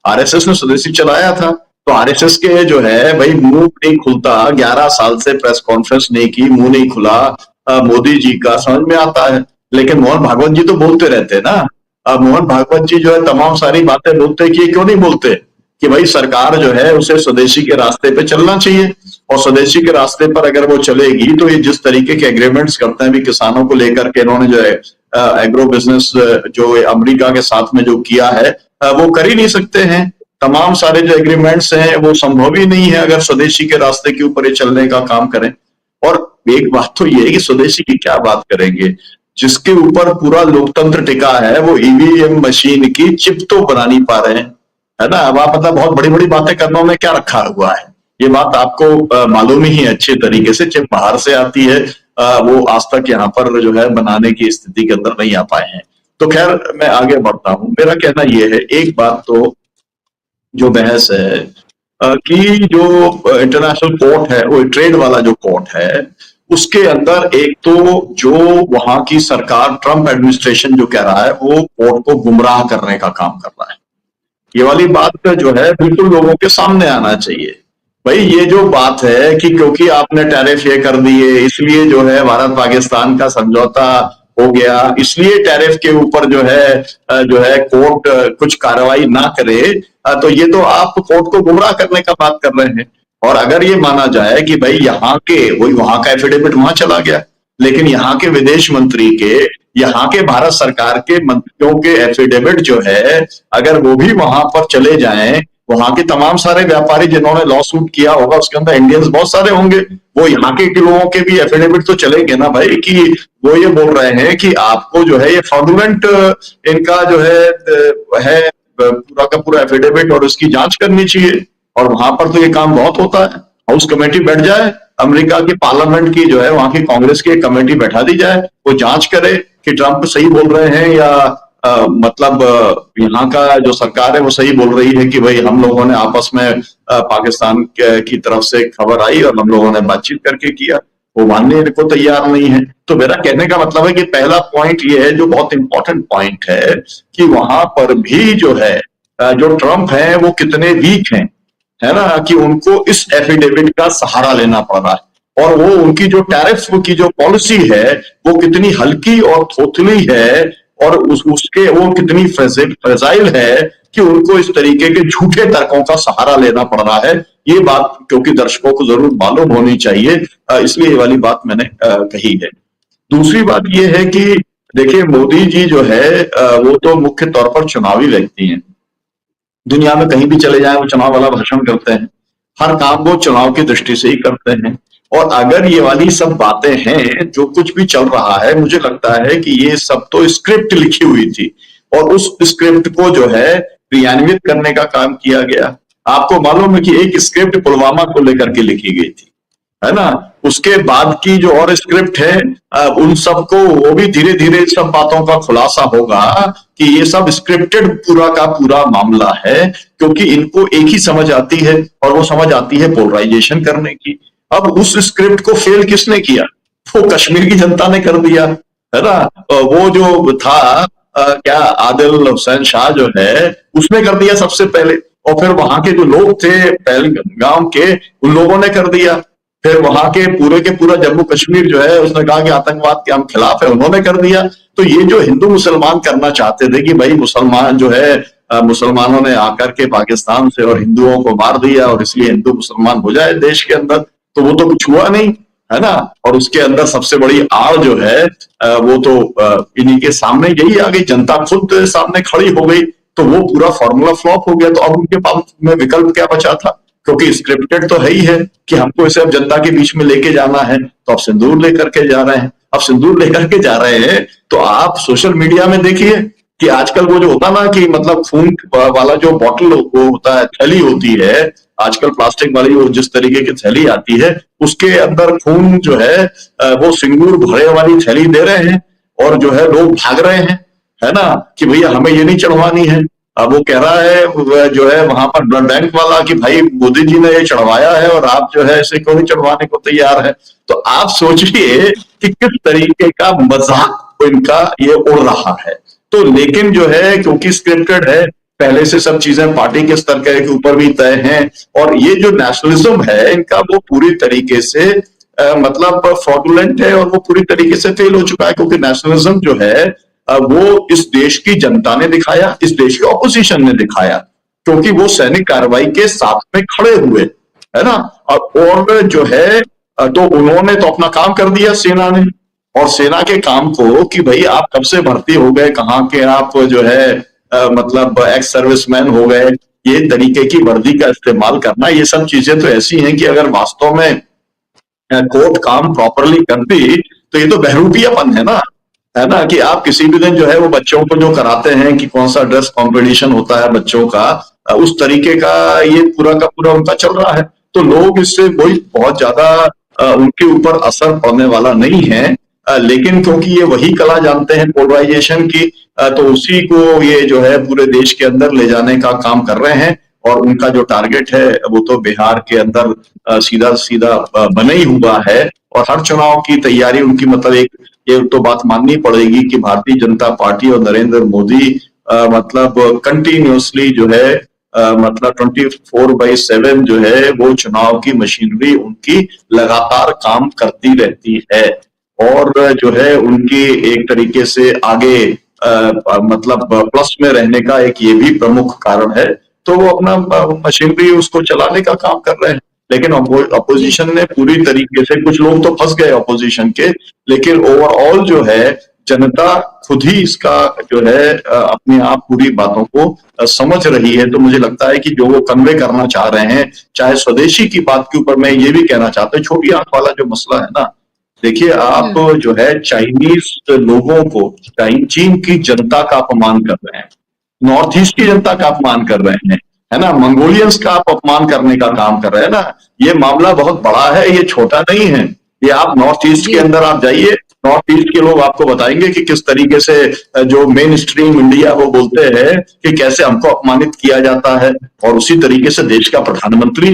आरएसएस ने स्वदेशी चलाया था। तो आरएसएस के जो है भाई मुंह नहीं खुलता, 11 साल से प्रेस कॉन्फ्रेंस नहीं की, मुंह नहीं खुला मोदी जी का, समझ में आता है। लेकिन मोहन भागवत जी तो बोलते रहते ना। मोहन भागवत जी जो है तमाम सारी बातें बोलते कि क्यों नहीं बोलते कि भाई सरकार जो है उसे स्वदेशी के रास्ते पे चलना चाहिए। और स्वदेशी के रास्ते पर अगर वो चलेगी तो ये जिस तरीके के एग्रीमेंट्स करते हैं भी किसानों को लेकर के, इन्होंने जो है एग्रो बिजनेस जो अमेरिका के साथ में जो किया है वो कर ही नहीं सकते हैं। तमाम सारे जो एग्रीमेंट्स हैं वो संभव ही नहीं है अगर स्वदेशी के रास्ते के ऊपर ये चलने का काम करें। और एक बात तो ये है कि स्वदेशी की क्या बात करेंगे, जिसके ऊपर पूरा लोकतंत्र टिका है, वो ईवीएम मशीन की चिप तो बना नहीं पा रहे हैं, है ना। अब आप मतलब बहुत बड़ी बड़ी बातें करने में क्या रखा हुआ है, ये बात आपको मालूम ही है अच्छे तरीके से। चिप बाहर से आती है, वो आज तक यहाँ पर जो है बनाने की स्थिति के अंदर नहीं आ पाए हैं। तो खैर मैं आगे बढ़ता हूँ। मेरा कहना यह है, एक बात तो जो बहस है कि जो इंटरनेशनल कोर्ट है, वो ट्रेड वाला जो कोर्ट है, उसके अंदर एक तो जो वहां की सरकार, ट्रंप एडमिनिस्ट्रेशन जो कह रहा है, वो कोर्ट को गुमराह करने का काम कर रहा है। ये वाली बात जो है बिल्कुल लोगों के सामने आना चाहिए। भाई ये जो बात है कि क्योंकि आपने टैरिफ ये कर दिए इसलिए जो है भारत पाकिस्तान का समझौता हो गया, इसलिए टैरिफ के ऊपर जो है कोर्ट कुछ कार्रवाई ना करे, तो ये तो आप कोर्ट को गुमराह करने का बात कर रहे हैं। और अगर ये माना जाए कि भाई यहाँ के वहां का एफिडेविट वहां चला गया, लेकिन यहाँ के विदेश मंत्री के, यहाँ के भारत सरकार के मंत्रियों के एफिडेविट जो है अगर वो भी वहां पर चले जाएं वहां के तमाम सारे व्यापारी जिन्होंने लॉ सूट किया होगा उसके अंदर इंडियंस बहुत सारे होंगे, वो यहाँ के लोगों के भी एफिडेविट तो चलेंगे ना भाई, कि वो ये बोल रहे हैं कि आपको जो है ये फ्रॉडुलेंट इनका जो है पूरा का पूरा एफिडेविट और उसकी जांच करनी चाहिए। और वहां पर तो ये काम बहुत होता है, हाउस कमेटी बैठ जाए, अमेरिका की पार्लियामेंट की जो है वहां की कांग्रेस की एक कमेटी बैठा दी जाए, वो जांच करे कि ट्रंप सही बोल रहे हैं या मतलब यहाँ का जो सरकार है वो सही बोल रही है कि भाई हम लोगों ने आपस में पाकिस्तान की तरफ से खबर आई और हम लोगों ने बातचीत करके किया, वो मानने को तैयार नहीं है। तो मेरा कहने का मतलब है कि पहला पॉइंट ये है जो बहुत इंपॉर्टेंट पॉइंट है कि वहां पर भी जो है जो ट्रंप है वो कितने वीक हैं, है ना, कि उनको इस एफिडेविट का सहारा लेना पड़ रहा है। और वो उनकी जो टैरिफ की जो पॉलिसी है वो कितनी हल्की और थोथली है और उसके वो कितनी फ्रेजाइल है कि उनको इस तरीके के झूठे तर्कों का सहारा लेना पड़ रहा है। ये बात क्योंकि दर्शकों को जरूर मालूम होनी चाहिए, इसलिए ये वाली बात मैंने कही है। दूसरी बात ये है कि देखिए मोदी जी जो है वो तो मुख्य तौर पर चुनावी व्यक्ति हैं, दुनिया में कहीं भी चले जाएं वो चुनाव वाला भाषण करते हैं, हर काम वो चुनाव की दृष्टि से ही करते हैं। और अगर ये वाली सब बातें हैं, जो कुछ भी चल रहा है, मुझे लगता है कि ये सब तो स्क्रिप्ट लिखी हुई थी और उस स्क्रिप्ट को जो है क्रियान्वित करने का काम किया गया। आपको मालूम है कि एक स्क्रिप्ट पुलवामा को लेकर के लिखी गई थी, है ना, उसके बाद की जो और स्क्रिप्ट है उन सबको वो भी धीरे धीरे सब बातों का खुलासा होगा कि ये सब स्क्रिप्टेड पूरा का पूरा मामला है, क्योंकि इनको एक ही समझ आती है और वो समझ आती है पोलराइजेशन करने की। अब उस स्क्रिप्ट को फेल किसने किया? वो कश्मीर की जनता ने कर दिया, है ना। वो जो था क्या आदिल हुसैन शाह जो है उसने कर दिया सबसे पहले, और फिर वहां के जो लोग थे पहलगाम के उन लोगों ने कर दिया, फिर वहां के पूरा जम्मू कश्मीर जो है उसने कहा कि आतंकवाद के हम खिलाफ है, उन्होंने कर दिया। तो ये जो हिंदू मुसलमान करना चाहते थे कि भाई मुसलमान जो है मुसलमानों ने आकर के पाकिस्तान से और हिंदुओं को मार दिया और इसलिए हिंदू मुसलमान हो जाए देश के अंदर, तो वो तो कुछ हुआ नहीं, है ना। और उसके अंदर सबसे बड़ी आड़ जो है वो तो इन्हीं के सामने यही आ गई, जनता खुद सामने खड़ी हो गई, तो वो पूरा फॉर्मूला फ्लॉप हो गया। तो अब उनके पास में विकल्प क्या बचा था, क्योंकि स्क्रिप्टेड तो है ही है कि हमको इसे अब जनता के बीच में लेके जाना है, तो अब सिंदूर लेकर के जा रहे हैं। अब सिंदूर लेकर के जा रहे हैं तो आप सोशल मीडिया में देखिए कि आजकल वो जो होता ना कि मतलब खून वाला जो बॉटल वो होता है, थैली होती है, आजकल प्लास्टिक वाली वो जिस तरीके की थैली आती है उसके अंदर खून जो है वो सिंदूर भरे वाली थैली दे रहे हैं और जो है लोग भाग रहे हैं, है ना, कि भैया हमें ये नहीं चढ़वानी है। अब वो कह रहा है जो है वहां पर ब्लड बैंक वाला कि भाई मोदी जी ने ये चढ़वाया है और आप जो है इसे क्यों नहीं चढ़वाने को तैयार है। तो आप सोचिए कि किस तरीके का मजाक इनका ये उड़ रहा है। तो लेकिन जो है क्योंकि स्क्रिप्टेड है, पहले से सब चीजें पार्टी के स्तर के ऊपर भी तय हैं, और ये जो नेशनलिज्म है इनका वो पूरी तरीके से मतलब फ्रॉडुलेंट है और वो पूरी तरीके से फेल हो चुका है, क्योंकि नेशनलिज्म जो है वो इस देश की जनता ने दिखाया, इस देश की ऑपोजिशन ने दिखाया, क्योंकि वो सैनिक कार्रवाई के साथ में खड़े हुए, है ना। और जो है तो उन्होंने तो अपना काम कर दिया सेना ने, और सेना के काम को कि भाई आप कब से भर्ती हो गए, कहाँ के आप जो है मतलब एक्स सर्विसमैन हो गए, ये तरीके की वर्दी का इस्तेमाल करना, ये सब चीजें तो ऐसी हैं कि अगर वास्तव में कोर्ट काम प्रॉपरली करती तो ये तो बहरूपियापन है ना, कि आप किसी भी दिन जो है वो बच्चों को जो कराते हैं कि कौन सा ड्रेस कंपटीशन होता है बच्चों का, उस तरीके का ये पूरा का पूरा उनका चल रहा है। तो लोग इससे कोई बहुत ज्यादा उनके ऊपर असर पड़ने वाला नहीं है, लेकिन क्योंकि ये वही कला जानते हैं पोलराइजेशन की, तो उसी को ये जो है पूरे देश के अंदर ले जाने का काम कर रहे हैं। और उनका जो टारगेट है वो तो बिहार के अंदर सीधा सीधा बना ही हुआ है, और हर चुनाव की तैयारी उनकी मतलब एक ये तो बात माननी पड़ेगी कि भारतीय जनता पार्टी और नरेंद्र मोदी मतलब कंटिन्यूअसली जो है मतलब 24/7 जो है वो चुनाव की मशीनरी उनकी लगातार काम करती रहती है, और जो है उनकी एक तरीके से आगे मतलब प्लस में रहने का एक ये भी प्रमुख कारण है। तो वो अपना मशीनरी उसको चलाने का काम कर रहे हैं, लेकिन अपोजिशन ने पूरी तरीके से, कुछ लोग तो फंस गए अपोजिशन के, लेकिन ओवरऑल जो है जनता खुद ही इसका जो है अपने आप पूरी बातों को समझ रही है। तो मुझे लगता है कि जो वो कन्वे करना चाह रहे हैं, चाहे स्वदेशी की बात के ऊपर मैं ये भी कहना चाहता हूँ, छोटी आंख वाला जो मसला है ना, देखिए आप जो है चाइनीज लोगों को, चीन की जनता का अपमान कर रहे हैं, नॉर्थ ईस्ट की जनता का अपमान कर रहे हैं, है ना, मंगोलियंस का आप अपमान करने का काम कर रहे हैं ना। ये मामला बहुत बड़ा है, ये छोटा नहीं है। ये आप नॉर्थ ईस्ट के अंदर आप जाइए, नॉर्थ ईस्ट के लोग आपको बताएंगे कि किस तरीके से जो मेन स्ट्रीम इंडिया वो बोलते हैं कि कैसे हमको अपमानित किया जाता है, और उसी तरीके से देश का प्रधानमंत्री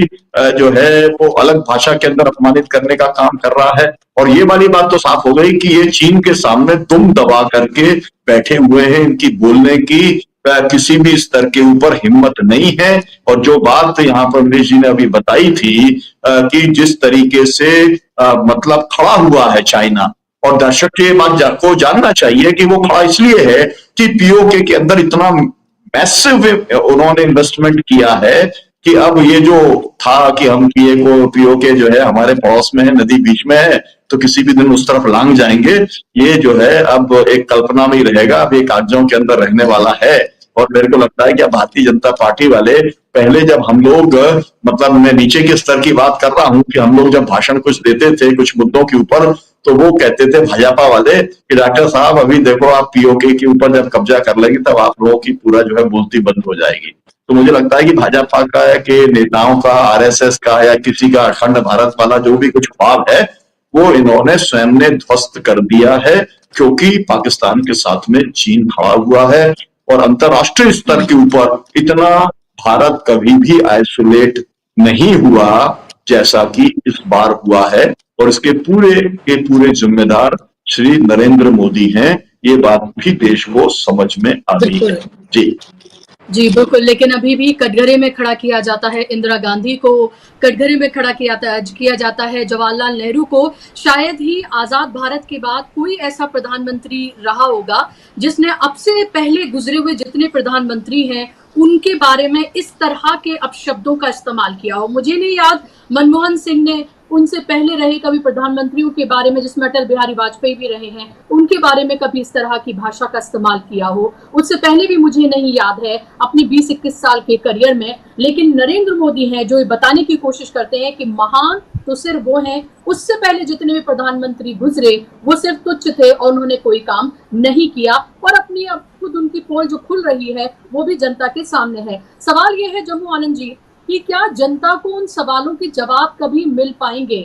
जो है वो अलग भाषा के अंदर अपमानित करने का काम कर रहा है। और ये वाली बात तो साफ हो गई कि ये चीन के सामने दुम दबा करके बैठे हुए हैं, इनकी बोलने की किसी भी स्तर के ऊपर हिम्मत नहीं है। और जो बात यहाँ पर अमरीश जी ने अभी बताई थी कि जिस तरीके से मतलब खड़ा हुआ है चाइना, और दर्शक को ये बात को जानना चाहिए कि वो खड़ा इसलिए है कि पीओके के अंदर इतना मैसिव उन्होंने इन्वेस्टमेंट किया है कि अब ये जो था कि हम पीओके जो है हमारे पड़ोस में है, नदी बीच में है, तो किसी भी दिन उस तरफ लांग जाएंगे, ये जो है अब एक कल्पना में ही रहेगा, अब एक कागजों के अंदर रहने वाला है। और मेरे को लगता है कि भारतीय जनता पार्टी वाले पहले जब हम लोग, मतलब मैं नीचे के स्तर की बात कर रहा हूं, कि हम लोग जब भाषण कुछ देते थे कुछ मुद्दों के ऊपर, तो वो कहते थे भाजपा वाले कि डॉक्टर साहब अभी देखो आप पीओके के ऊपर जब कब्जा कर लेंगे तब आप लोगों की पूरा जो है बोलती बंद हो जाएगी। तो मुझे लगता है कि भाजपा का के नेताओं का, आरएसएस का, या किसी का अखंड भारत वाला जो भी कुछ ख्वाब है, वो इन्होंने स्वयं ने ध्वस्त कर दिया है, क्योंकि पाकिस्तान के साथ में चीन खड़ा हुआ है। और अंतरराष्ट्रीय स्तर के ऊपर इतना भारत कभी भी आइसोलेट नहीं हुआ जैसा कि इस बार हुआ है, और इसके पूरे जिम्मेदार श्री नरेंद्र मोदी हैं। ये बात भी देश को समझ में आ रही है। जी बिल्कुल, लेकिन अभी भी कटघरे में खड़ा किया जाता है इंदिरा गांधी को, कटघरे में खड़ा किया जाता है जवाहरलाल नेहरू को। शायद ही आजाद भारत के बाद कोई ऐसा प्रधानमंत्री रहा होगा जिसने अब से पहले गुजरे हुए जितने प्रधानमंत्री हैं उनके बारे में इस तरह के अपशब्दों का इस्तेमाल किया हो। मुझे नहीं याद मनमोहन सिंह ने उनसे पहले रहे कभी प्रधानमंत्रियों के बारे में, जिसमें अटल बिहारी वाजपेयी भी रहे हैं, उनके बारे में कभी इस तरह की भाषा का इस्तेमाल किया हो। उससे पहले भी मुझे नहीं याद है अपनी 20-21 साल के करियर में। लेकिन नरेंद्र मोदी हैं जो ये बताने की कोशिश करते हैं कि महान तो सिर्फ वो हैं, उससे पहले जितने भी प्रधानमंत्री गुजरे वो सिर्फ तुच्छ थे और उन्होंने कोई काम नहीं किया। और अपनी अब खुद उनकी पोल जो खुल रही है वो भी जनता के सामने है। सवाल ये है जम्मू आनंद जी कि क्या जनता को उन सवालों के जवाब कभी मिल पाएंगे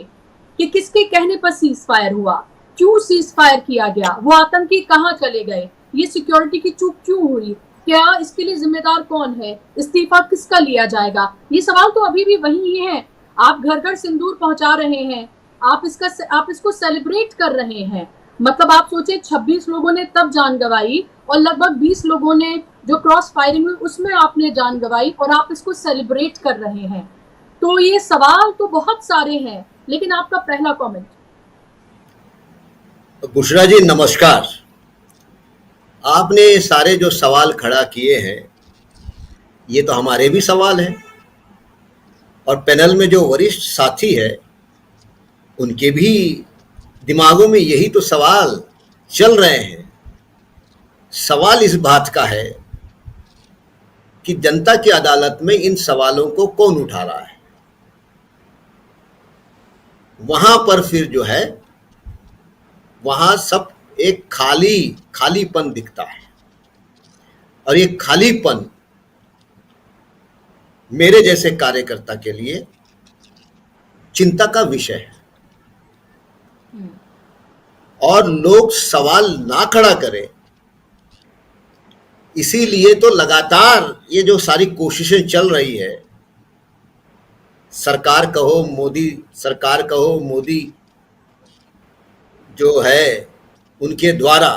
कि किसके कहने पर सीज फायर हुआ, क्यों सीज फायर किया गया, वो आतंकी कहाँ चले गए, ये सिक्योरिटी की चूक क्यों हुई, क्या इसके लिए जिम्मेदार कौन है, इस्तीफा किसका लिया जाएगा? ये सवाल तो अभी भी वही ही है। आप घर घर सिंदूर पहुंचा रहे हैं, आप इसको सेलिब्रेट कर रहे हैं। मतलब आप सोचे 26 लोगों ने तब जान गंवाई और लगभग 20 लोगों ने जो क्रॉस फायरिंग हुई उसमें आपने जान गंवाई, और आप इसको सेलिब्रेट कर रहे हैं। तो ये सवाल तो बहुत सारे हैं, लेकिन आपका पहला कमेंट। बुशरा जी नमस्कार। आपने सारे जो सवाल खड़ा किए हैं ये तो हमारे भी सवाल हैं, और पैनल में जो वरिष्ठ साथी है उनके भी दिमागों में यही तो सवाल चल रहे हैं। सवाल इस बात का है कि जनता की अदालत में इन सवालों को कौन उठा रहा है। वहां पर फिर जो है वहां सब एक खालीपन दिखता है, और ये खालीपन मेरे जैसे कार्यकर्ता के लिए चिंता का विषय है। और लोग सवाल ना खड़ा करें, इसीलिए तो लगातार ये जो सारी कोशिशें चल रही है, सरकार कहो मोदी जो है उनके द्वारा,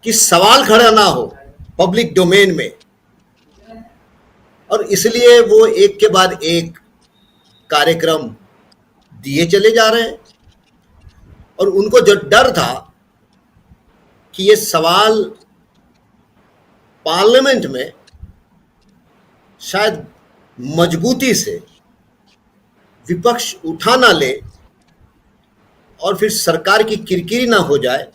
कि सवाल खड़ा ना हो पब्लिक डोमेन में। और इसलिए वो एक के बाद एक कार्यक्रम दिए चले जा रहे हैं। और उनको जो डर था कि ये सवाल पार्लियामेंट में शायद मजबूती से विपक्ष उठा ना ले और फिर सरकार की किरकिरी ना हो जाए,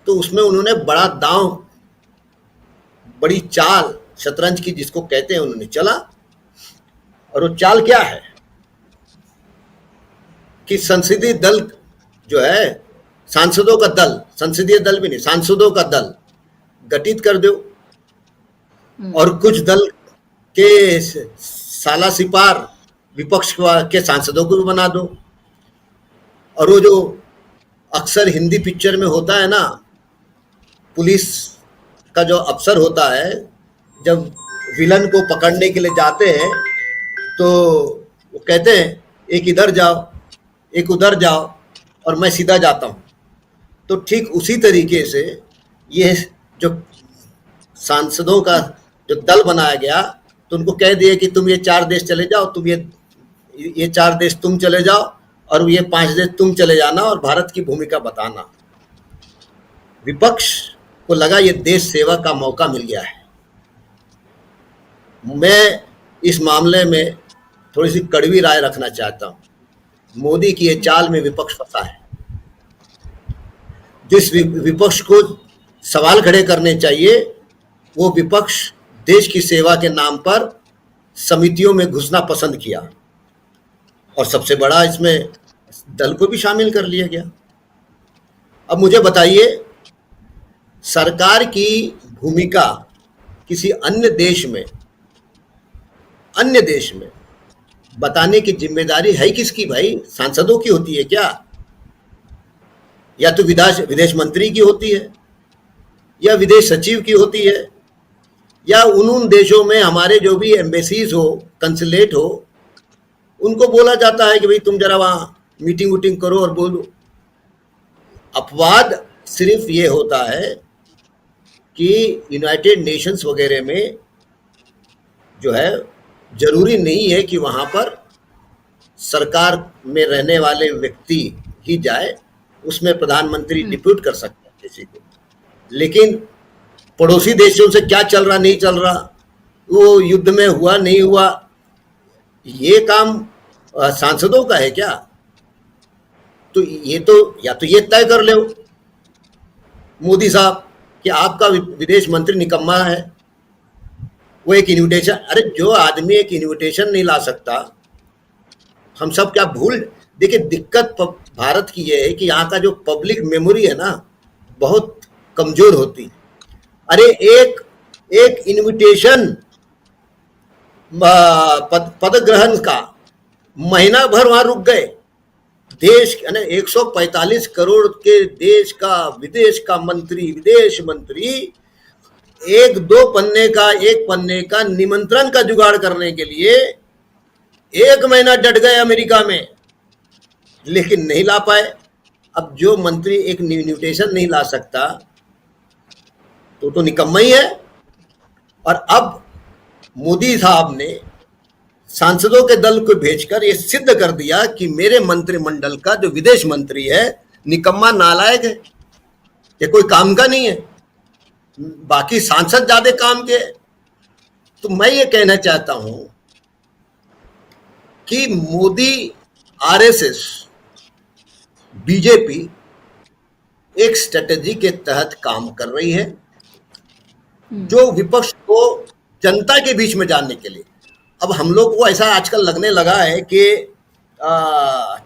तो उसमें उन्होंने बड़ा दांव, बड़ी चाल, शतरंज की जिसको कहते हैं, उन्होंने चला। और वो चाल क्या है कि संसदीय दल जो है, सांसदों का दल, संसदीय दल भी नहीं, सांसदों का दल गठित कर दो और कुछ दल के साला सिपार विपक्ष के सांसदों को भी बना दो। और वो जो अक्सर हिंदी पिक्चर में होता है ना, पुलिस का जो अफसर होता है, जब विलन को पकड़ने के लिए जाते हैं तो वो कहते हैं एक इधर जाओ, एक उधर जाओ और मैं सीधा जाता हूँ। तो ठीक उसी तरीके से ये जो सांसदों का जो दल बनाया गया, तो उनको कह दिए कि तुम ये 4 देश चले जाओ, तुम ये 4 देश तुम चले जाओ और ये 5 देश तुम चले जाना और भारत की भूमिका बताना। विपक्ष को लगा ये देश सेवा का मौका मिल गया है। मैं इस मामले में थोड़ी सी कड़वी राय रखना चाहता हूँ। मोदी की ये चाल में विपक्ष फंसा है। जिस विपक्ष को सवाल खड़े करने चाहिए, वो विपक्ष देश की सेवा के नाम पर समितियों में घुसना पसंद किया और सबसे बड़ा इसमें दल को भी शामिल कर लिया गया। अब मुझे बताइए, सरकार की भूमिका किसी अन्य देश में बताने की जिम्मेदारी है किसकी भाई? सांसदों की होती है क्या? या तो विदेश मंत्री की होती है, या विदेश सचिव की होती है, या उन देशों में हमारे जो भी एम्बेसीज हो, कंसुलेट हो, उनको बोला जाता है कि भाई तुम जरा वहाँ मीटिंग वूटिंग करो और बोलो। अपवाद सिर्फ ये होता है कि यूनाइटेड नेशंस वगैरह में जो है, जरूरी नहीं है कि वहाँ पर सरकार में रहने वाले व्यक्ति ही जाए, उसमें प्रधानमंत्री डिप्यूट कर सकते हैं किसी को। लेकिन पड़ोसी देशों से क्या चल रहा नहीं चल रहा, वो युद्ध में हुआ नहीं हुआ, ये काम सांसदों का है क्या? तो या तो ये तय कर लो मोदी साहब कि आपका विदेश मंत्री निकम्मा है, वो एक इन्विटेशन, अरे जो आदमी एक इन्विटेशन नहीं ला सकता, हम सब क्या भूल? देखिए, दिक्कत भारत की ये है कि यहाँ का जो पब्लिक मेमोरी है ना, बहुत कमजोर होती। अरे एक इन्विटेशन पद ग्रहण का महीना भर वहां रुक गए। देश 145 करोड़ के देश का विदेश मंत्री एक पन्ने का निमंत्रण का जुगाड़ करने के लिए 1 महीना डट गए अमेरिका में, लेकिन नहीं ला पाए। अब जो मंत्री एक इन्विटेशन नहीं ला सकता तो निकम्मा ही है। और अब मोदी साहब ने सांसदों के दल को भेजकर ये सिद्ध कर दिया कि मेरे मंत्रिमंडल का जो विदेश मंत्री है निकम्मा, नालायक है, ये कोई काम का नहीं है, बाकी सांसद ज्यादा काम के। तो मैं ये कहना चाहता हूं कि मोदी, आरएसएस, बीजेपी एक स्ट्रेटेजी के तहत काम कर रही है, जो विपक्ष को जनता के बीच में जानने के लिए। अब हम लोग को ऐसा आजकल लगने लगा है कि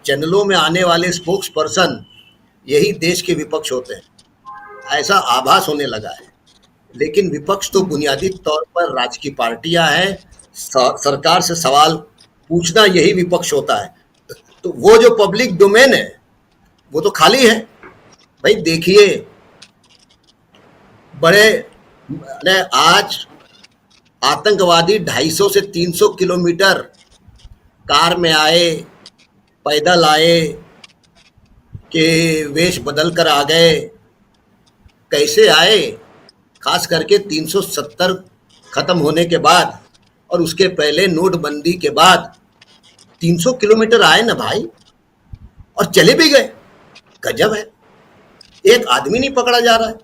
चैनलों में आने वाले स्पोक्स पर्सन यही देश के विपक्ष होते हैं, ऐसा आभास होने लगा है। लेकिन विपक्ष तो बुनियादी तौर पर राजकीय पार्टियां हैं, सरकार से सवाल पूछना यही विपक्ष होता है। तो वो जो पब्लिक डोमेन है वो तो खाली है। भाई देखिए, आज आतंकवादी 250 से 300 किलोमीटर कार में आए, पैदल आए, के वेश बदल कर आ गए। कैसे आए? खास करके 370 खत्म होने के बाद और उसके पहले नोटबंदी के बाद 300 किलोमीटर आए ना भाई, और चले भी गए। गजब है, एक आदमी नहीं पकड़ा जा रहा है।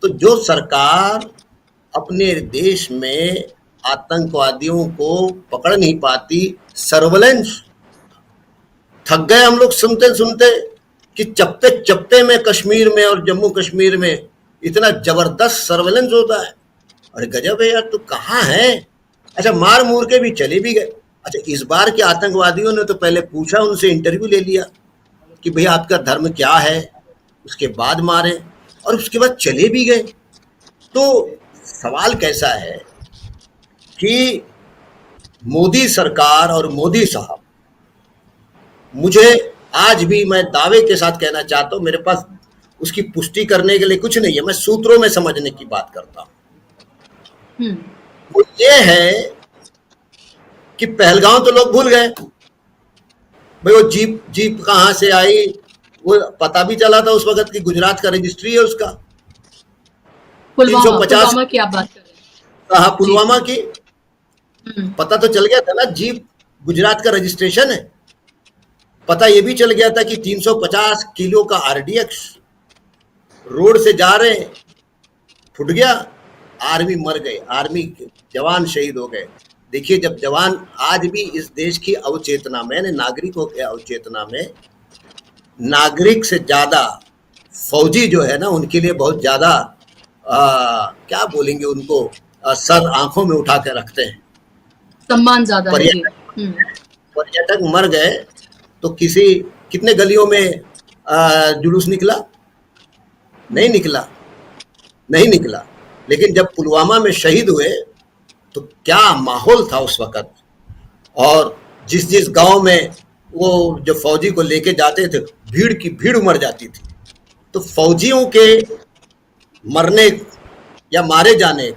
तो जो सरकार अपने देश में आतंकवादियों को पकड़ नहीं पाती, सर्वेलेंस, थक गए हम लोग सुनते सुनते कि चप्पे चप्पे में कश्मीर में और जम्मू कश्मीर में इतना जबरदस्त सर्वेलेंस होता है। अरे गजब है यार, तो कहाँ है? अच्छा, मार मूर के भी चले भी गए। अच्छा, इस बार के आतंकवादियों ने तो पहले पूछा, उनसे इंटरव्यू ले लिया कि भैया आपका धर्म क्या है, उसके बाद मारे और उसके बाद चले भी गए। तो सवाल कैसा है कि मोदी सरकार और मोदी साहब, मुझे आज भी, मैं दावे के साथ कहना चाहता हूं, मेरे पास उसकी पुष्टि करने के लिए कुछ नहीं है, मैं सूत्रों में समझने की बात करता हूं। वो ये है कि पहलगांव तो लोग भूल गए भाई, वो जीप कहां से आई वो पता भी चला था उस वक्त की, गुजरात का रजिस्ट्री है उसका। पुलवामा की आप बात कर रहे हैं? हाँ, पुलवामा की पता तो चल गया था ना, जीप गुजरात का रजिस्ट्रेशन है। पता ये भी चल गया था कि 350 किलो का आरडीएक्स रोड से जा रहे हैं, फुट गया, आर्मी मर गए, आर्मी के जवान शहीद हो गए। देखिए, जब जवान, आज भी इस देश की अवचेतना में, नागरिकों के अवचेतना में, नागरिक से ज्यादा फौजी जो है ना, उनके लिए बहुत ज्यादा क्या बोलेंगे उनको, सर आंखों में उठा के रखते हैं, सम्मान ज्यादा है। पर्यटक मर गए तो कितने गलियों में जुलूस निकला? नहीं निकला। लेकिन जब पुलवामा में शहीद हुए तो क्या माहौल था उस वक्त, और जिस गांव में वो जो फौजी को लेके जाते थे, भीड़ की भीड़ उमड़ जाती थी। तो फौजियों के मरने या मारे जाने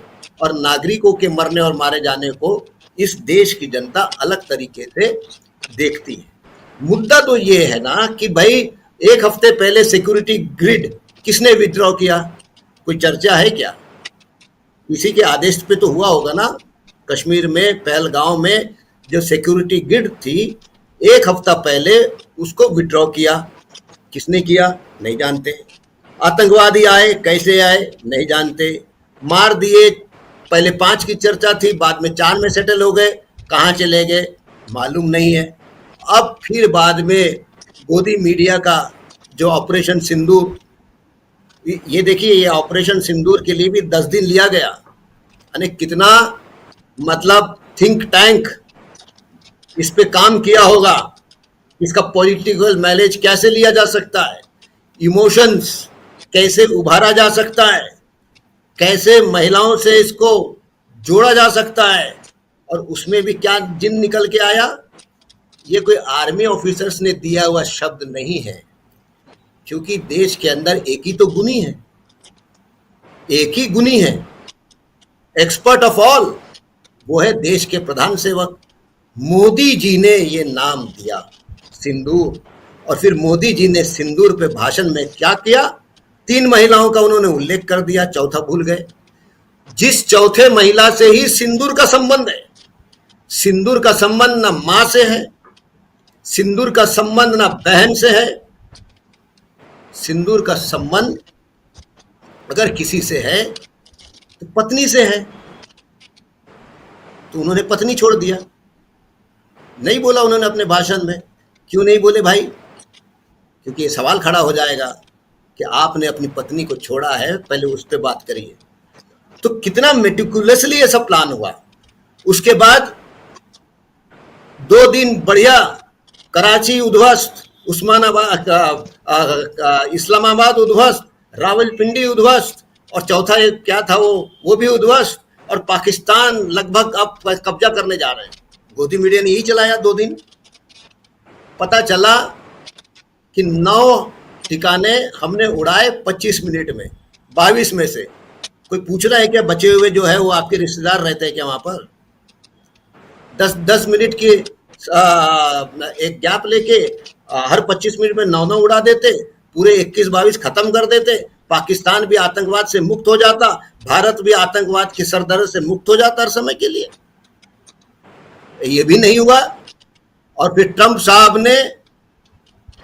और नागरिकों के मरने और मारे जाने को इस देश की जनता अलग तरीके से देखती है। मुद्दा तो ये है ना कि भाई, एक हफ्ते पहले सिक्योरिटी ग्रिड किसने विड्रॉ किया? कोई चर्चा है क्या? इसी के आदेश पे तो हुआ होगा ना। कश्मीर में पहलगांव में जो सिक्योरिटी ग्रिड थी, एक हफ्ता पहले उसको विड्रॉ किया। किसने किया? नहीं जानते। आतंकवादी आए, कैसे आए? नहीं जानते। मार दिए, पहले 5 की चर्चा थी, बाद में 4 में सेटल हो गए, कहाँ चले गए मालूम नहीं है। अब फिर बाद में गोदी मीडिया का जो ऑपरेशन सिंदूर, ये देखिए, ये ऑपरेशन सिंदूर के लिए भी 10 दिन लिया गया। यानी कितना, मतलब थिंक टैंक इस पे काम किया होगा, इसका पॉलिटिकल माइलेज कैसे लिया जा सकता है, इमोशंस कैसे उभारा जा सकता है, कैसे महिलाओं से इसको जोड़ा जा सकता है, और उसमें भी क्या जिन निकल के आया। ये कोई आर्मी ऑफिसर्स ने दिया हुआ शब्द नहीं है, क्योंकि देश के अंदर एक ही तो गुनी है, एक ही गुनी है, एक्सपर्ट ऑफ ऑल, वो है देश के प्रधान सेवक। मोदी जी ने ये नाम दिया सिंदूर, और फिर मोदी जी ने सिंदूर पे भाषण में क्या किया? 3 महिलाओं का उन्होंने उल्लेख कर दिया, चौथा भूल गए। जिस चौथे महिला से ही सिंदूर का संबंध है, सिंदूर का संबंध ना मां से है, सिंदूर का संबंध ना बहन से है, सिंदूर का संबंध अगर किसी से है तो पत्नी से है। तो उन्होंने पत्नी छोड़ दिया, नहीं बोला उन्होंने अपने भाषण में। क्यों नहीं बोले भाई? क्योंकि ये सवाल खड़ा हो जाएगा कि आपने अपनी पत्नी को छोड़ा है, पहले उस पर बात करिए। तो कितना मेटिकुलसली ये सब प्लान हुआ। उसके बाद 2 दिन बढ़िया, कराची उद्ध्वस्त, उस्मानाबाद, इस्लामाबाद उद्ध्वस्त, रावलपिंडी उद्ध्वस्त, और चौथा एक क्या था वो भी उद्ध्वस्त, और पाकिस्तान लगभग अब कब्जा करने जा रहे हैं। गोदी मीडिया ने यही चलाया 2 दिन। पता चला कि 9 ठिकाने हमने उड़ाए 25 मिनट में, 22 में से। कोई पूछ रहा है क्या बचे हुए जो है वो आपके रिश्तेदार रहते हैं क्या वहां पर? 10 मिनट की एक गैप लेके हर 25 मिनट में 9 उड़ा देते, पूरे 21-22 खत्म कर देते। पाकिस्तान भी आतंकवाद से मुक्त हो जाता, भारत भी आतंकवाद की सरदर्द से मुक्त हो जाता हर समय के लिए। ये भी नहीं हुआ। और फिर ट्रंप साहब ने,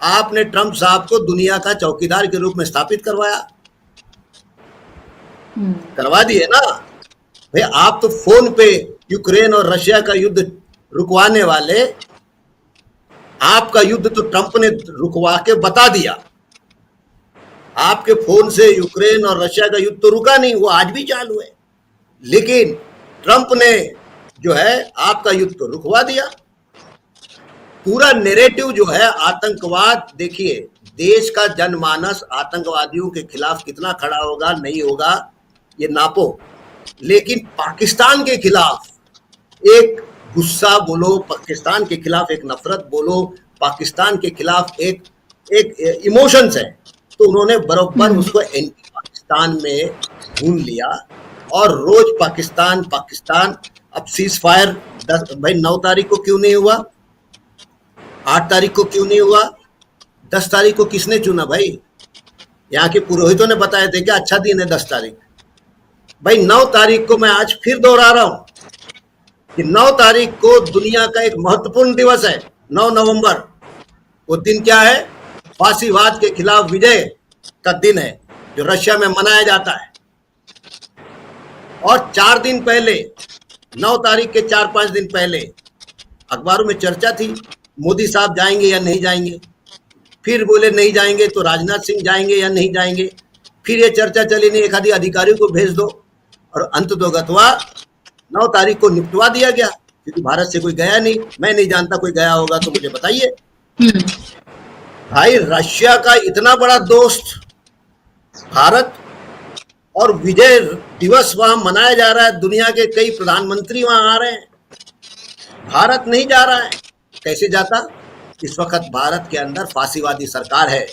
आपने ट्रंप साहब को दुनिया का चौकीदार के रूप में स्थापित करवाया, करवा दिए ना भाई। आप तो फोन पे यूक्रेन और रशिया का युद्ध रुकवाने वाले, आपका युद्ध तो ट्रंप ने रुकवा के बता दिया। आपके फोन से यूक्रेन और रशिया का युद्ध तो रुका नहीं, वो आज भी चालू है। लेकिन ट्रंप ने जो है आपका युद्ध तो रुकवा दिया। पूरा नैरेटिव जो है आतंकवाद, देखिए देश का जनमानस आतंकवादियों के खिलाफ कितना खड़ा होगा नहीं होगा ये नापो, लेकिन पाकिस्तान के खिलाफ एक गुस्सा बोलो, पाकिस्तान के खिलाफ एक नफरत बोलो, पाकिस्तान के खिलाफ एक इमोशंस है, तो उन्होंने बराबर उसको एंटी पाकिस्तान में ढूंढ लिया और रोज पाकिस्तान पाकिस्तान। अब सीज फायर भाई 9 तारीख को क्यों नहीं हुआ, 8 तारीख को क्यों नहीं हुआ, 10 तारीख को किसने चुना भाई? यहाँ के पुरोहितों ने बताए थे क्या अच्छा दिन है 10 तारीख? भाई 9 तारीख को मैं आज फिर दोहरा रहा हूं कि 9 तारीख को दुनिया का एक महत्वपूर्ण दिवस है, 9 नवंबर। वो दिन क्या है? फांसीवाद के खिलाफ विजय का दिन है, जो रशिया में मनाया जाता है। और 4 दिन पहले, 9 तारीख के 4-5 दिन पहले अखबारों में चर्चा थी मोदी साहब जाएंगे या नहीं जाएंगे। फिर बोले नहीं जाएंगे तो राजनाथ सिंह जाएंगे या नहीं जाएंगे। फिर ये चर्चा चली नहीं, एक आधी अधिकारियों को भेज दो, और अंत तो गतवा 9 तारीख को निपटवा दिया गया, क्योंकि भारत से कोई गया नहीं। मैं नहीं जानता, कोई गया होगा तो मुझे बताइए। भाई रशिया का इतना बड़ा दोस्त भारत, और विजय दिवस वहां मनाया जा रहा है, दुनिया के कई प्रधानमंत्री वहां आ रहे हैं, भारत नहीं जा रहा है। कैसे जाता? इस वक्त भारत के अंदर फांसीवादी सरकार है,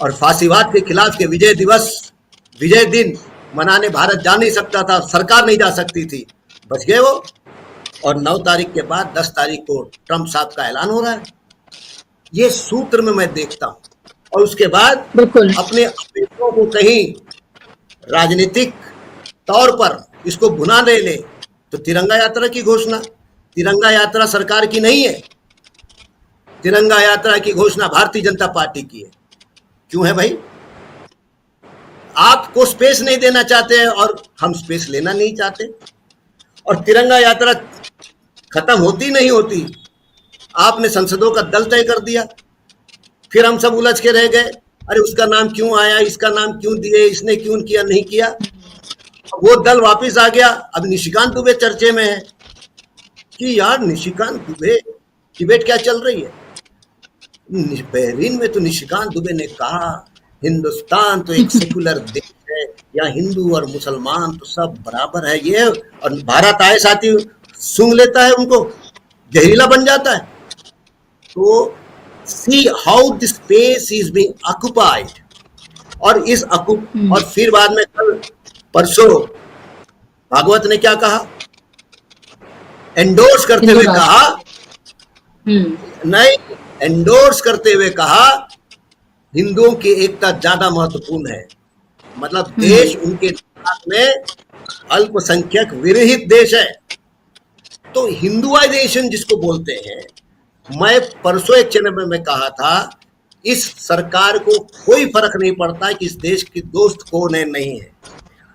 और फांसीवाद के खिलाफ के विजय दिवस, विजय दिन मनाने भारत जा नहीं सकता था, सरकार नहीं जा सकती थी, बच गए वो। और 9 तारीख के बाद 10 तारीख को ट्रंप साहब का ऐलान हो रहा है। ये सूत्र में मैं देखता हूं, और उसके बाद बिल्कुल अपने अपेक्षों को कहीं राजनीतिक तौर पर इसको भुना दे ले, तो तिरंगा यात्रा की घोषणा, तिरंगा यात्रा सरकार की नहीं है, तिरंगा यात्रा की घोषणा भारतीय जनता पार्टी की है। क्यों है भाई? आपको स्पेस नहीं देना चाहते हैं और हम स्पेस लेना नहीं चाहते, और तिरंगा यात्रा खत्म होती नहीं होती। आपने संसदों का दल तय कर दिया, फिर हम सब उलझ के रह गए, अरे उसका नाम क्यों आया, इसका नाम क्यों दिए, इसने क्यों किया नहीं किया। वो दल वापस आ गया। अब निशिकांत दुबे चर्चे में है कि यार निशिकांत दुबे, डिबेट क्या चल रही है बहरीन में, तो निशिकांत दुबे ने कहा हिंदुस्तान तो एक सेकुलर देश है, यहाँ हिंदू और मुसलमान तो सब बराबर है। ये और भारत आए साथी सूंघ लेता है, उनको जहरीला बन जाता है। तो see how the space is being occupied, और इस और फिर बाद में कल परसों भागवत ने क्या कहा, एंडोर्स करते हुए कहा, नहीं एंडोर्स करते हुए कहा हिंदुओं की एकता ज्यादा महत्वपूर्ण है। मतलब देश उनके में अल्पसंख्यक विरहित देश है। तो हिंदुआइजेशन जिसको बोलते हैं, मैं परसों एक चैनल में कहा था, इस सरकार को कोई फर्क नहीं पड़ता कि इस देश की दोस्त कौन है नहीं है,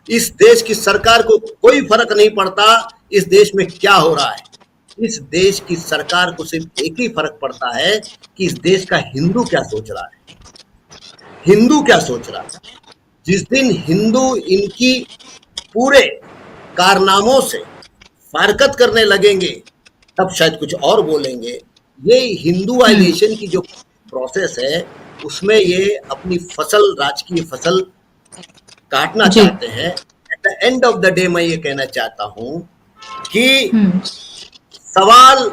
इस देश की सरकार को कोई फर्क नहीं पड़ता इस देश में क्या हो रहा है। इस देश की सरकार को सिर्फ एक ही फर्क पड़ता है कि इस देश का हिंदू क्या सोच रहा है, हिंदू क्या सोच रहा है। जिस दिन हिंदू इनकी पूरे कारनामों से फारकत करने लगेंगे, तब शायद कुछ और बोलेंगे। ये हिंदुआइजेशन की जो प्रोसेस है, उसमें ये अपनी फसल, राजकीय फसल काटना चाहते हैं। At the end of the day मैं ये कहना चाहता हूं कि सवाल,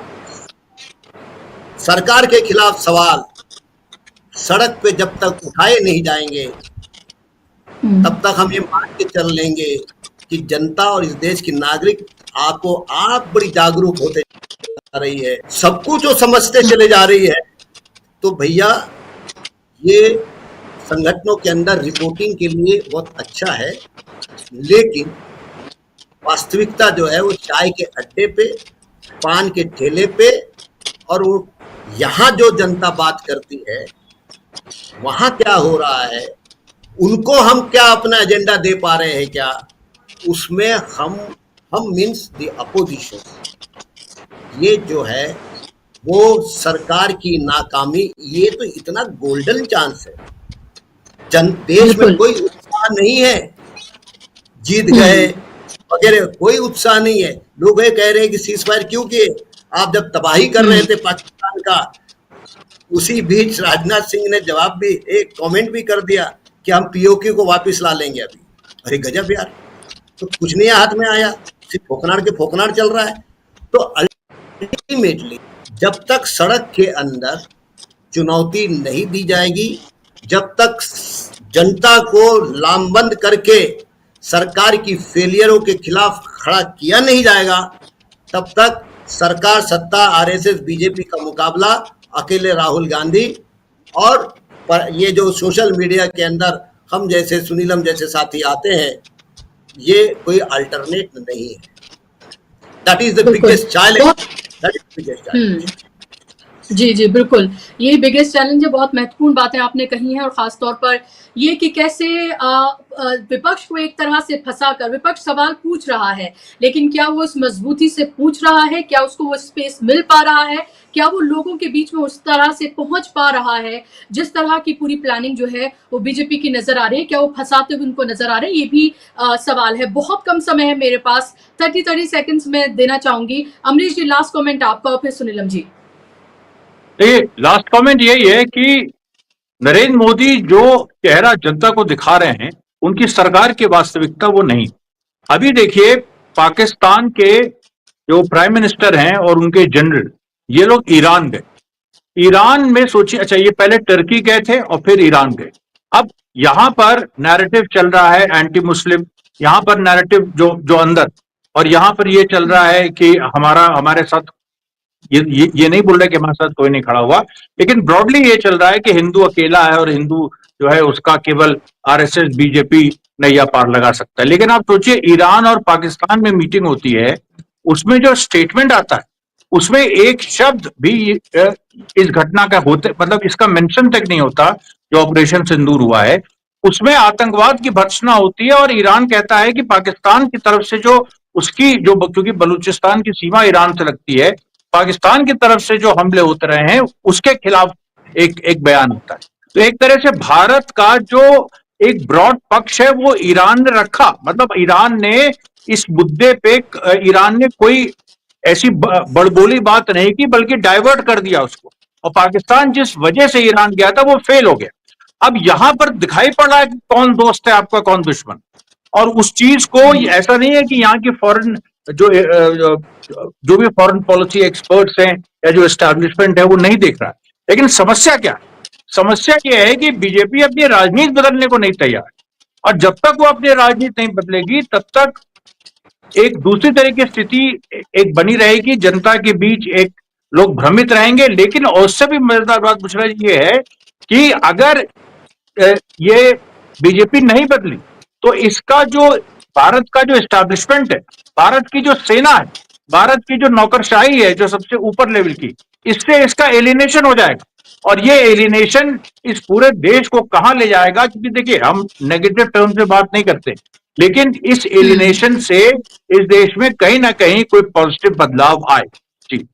सरकार के खिलाफ सवाल सड़क पे जब तक उठाए नहीं जाएंगे, तब तक हम ये मान के चल लेंगे कि जनता और इस देश की नागरिक आपको आप बड़ी जागरूक होते जा रही है, सब कुछ जो समझते चले जा रही है। तो भैया ये संगठनों के अंदर रिपोर्टिंग के लिए बहुत अच्छा है, लेकिन वास्तविकता जो है वो चाय के अड्डे पे, पान के ठेले पे, और वो यहाँ जो जनता बात करती है वहां क्या हो रहा है, उनको हम क्या अपना एजेंडा दे पा रहे हैं क्या, उसमें हम मीन्स द अपोजिशन, ये जो है वो सरकार की नाकामी, ये तो इतना गोल्डन चांस है देश में बिल्कुल। कोई उत्साह नहीं है, जीत गए वगैरह, कोई उत्साह नहीं है। लोग ये कह रहे हैं कि सीज फायर क्यों किए, आप जब तबाही कर रहे थे पाकिस्तान का। उसी बीच राजनाथ सिंह ने जवाब भी, एक कमेंट भी कर दिया कि हम पीओके को वापस ला लेंगे अभी। अरे गजब यार, तो कुछ नहीं हाथ में आया, सिर्फ फोकनाड़ के फोकनाड़ चल रहा है। तो अल्टीमेटली जब तक सड़क के अंदर चुनौती नहीं दी जाएगी, जब तक जनता को लामबंद करके सरकार की फेलियरों के खिलाफ खड़ा किया नहीं जाएगा, तब तक सरकार, सत्ता, आरएसएस, बीजेपी का मुकाबला अकेले राहुल गांधी और ये जो सोशल मीडिया के अंदर हम जैसे सुनीलम जैसे साथी आते हैं, ये कोई अल्टरनेट नहीं है। That is the biggest challenge, that is the biggest challenge. जी जी बिल्कुल, ये बिगेस्ट चैलेंज है। बहुत महत्वपूर्ण बातें आपने कही हैं, और खास तौर पर ये कि कैसे विपक्ष को एक तरह से फंसाकर विपक्ष सवाल पूछ रहा है, लेकिन क्या वो उस मजबूती से पूछ रहा है, क्या उसको वो स्पेस मिल पा रहा है, क्या वो लोगों के बीच में उस तरह से पहुंच पा रहा है जिस तरह की पूरी प्लानिंग जो है वो बीजेपी की नजर आ रही है, क्या वो फंसाते हुए उनको नजर आ रहे हैं, ये भी सवाल है। बहुत कम समय है मेरे पास, 30 सेकंड्स में देना चाहूंगी। अमरीश जी, लास्ट कमेंट आपका, और फिर सुनीलम जी। देखिए, लास्ट कमेंट यही है कि नरेंद्र मोदी जो चेहरा जनता को दिखा रहे हैं, उनकी सरकार की वास्तविकता वो नहीं। अभी देखिए, पाकिस्तान के जो प्राइम मिनिस्टर हैं और उनके जनरल, ये लोग ईरान गए। ईरान में सोचिए, अच्छा ये पहले टर्की गए थे और फिर ईरान गए। अब यहां पर नैरेटिव चल रहा है एंटी मुस्लिम, यहां पर नैरेटिव जो अंदर, और यहां पर ये चल रहा है कि हमारे साथ ये नहीं बोल रहे कि हमारे साथ कोई नहीं खड़ा हुआ, लेकिन ब्रॉडली ये चल रहा है कि हिंदू अकेला है और हिंदू जो है उसका केवल आरएसएस बीजेपी नैया पार लगा सकता है। लेकिन आप सोचिए, ईरान और पाकिस्तान में मीटिंग होती है, उसमें जो स्टेटमेंट आता है उसमें एक शब्द भी इस घटना का होते, मतलब इसका मेंशन तक नहीं होता जो ऑपरेशन सिंदूर हुआ है। उसमें आतंकवाद की भर्त्सना होती है और ईरान कहता है कि पाकिस्तान की तरफ से जो उसकी जो, क्योंकि बलूचिस्तान की सीमा ईरान से लगती है, पाकिस्तान की तरफ से जो हमले होते रहे हैं उसके खिलाफ एक बयान होता है। तो एक तरह से भारत का जो एक ब्रॉड पक्ष है वो ईरान ने रखा, मतलब ईरान ने इस मुद्दे पे ईरान ने कोई ऐसी बड़बोली बात नहीं की, बल्कि डाइवर्ट कर दिया उसको, और पाकिस्तान जिस वजह से ईरान गया था वो फेल हो गया। अब यहां पर दिखाई पड़ रहा है कि कौन दोस्त है आपका, कौन दुश्मन, और उस चीज को ऐसा नहीं है कि यहाँ की फॉरेन जो भी फॉरेन पॉलिसी एक्सपर्ट्स हैं या जो एस्टैब्लिशमेंट है वो नहीं देख रहा है। लेकिन समस्या क्या है? समस्या यह है कि बीजेपी अपनी राजनीति बदलने को नहीं तैयार, और जब तक वो अपनी राजनीति नहीं बदलेगी तब तक एक दूसरी तरह की स्थिति एक बनी रहेगी, जनता के बीच एक लोग भ्रमित रहेंगे। लेकिन उससे भी मजेदार बात पूछ रहा ये है कि अगर ये बीजेपी नहीं बदली तो इसका जो भारत का जो एस्टैब्लिशमेंट है, भारत की जो सेना है, भारत की जो नौकरशाही है जो सबसे ऊपर लेवल की, इससे इसका एलिनेशन हो जाएगा, और ये एलिनेशन इस पूरे देश को कहां ले जाएगा। क्योंकि देखिए, हम नेगेटिव टर्म से बात नहीं करते, लेकिन इस एलिनेशन से इस देश में कहीं ना कहीं कोई पॉजिटिव बदलाव आए। जी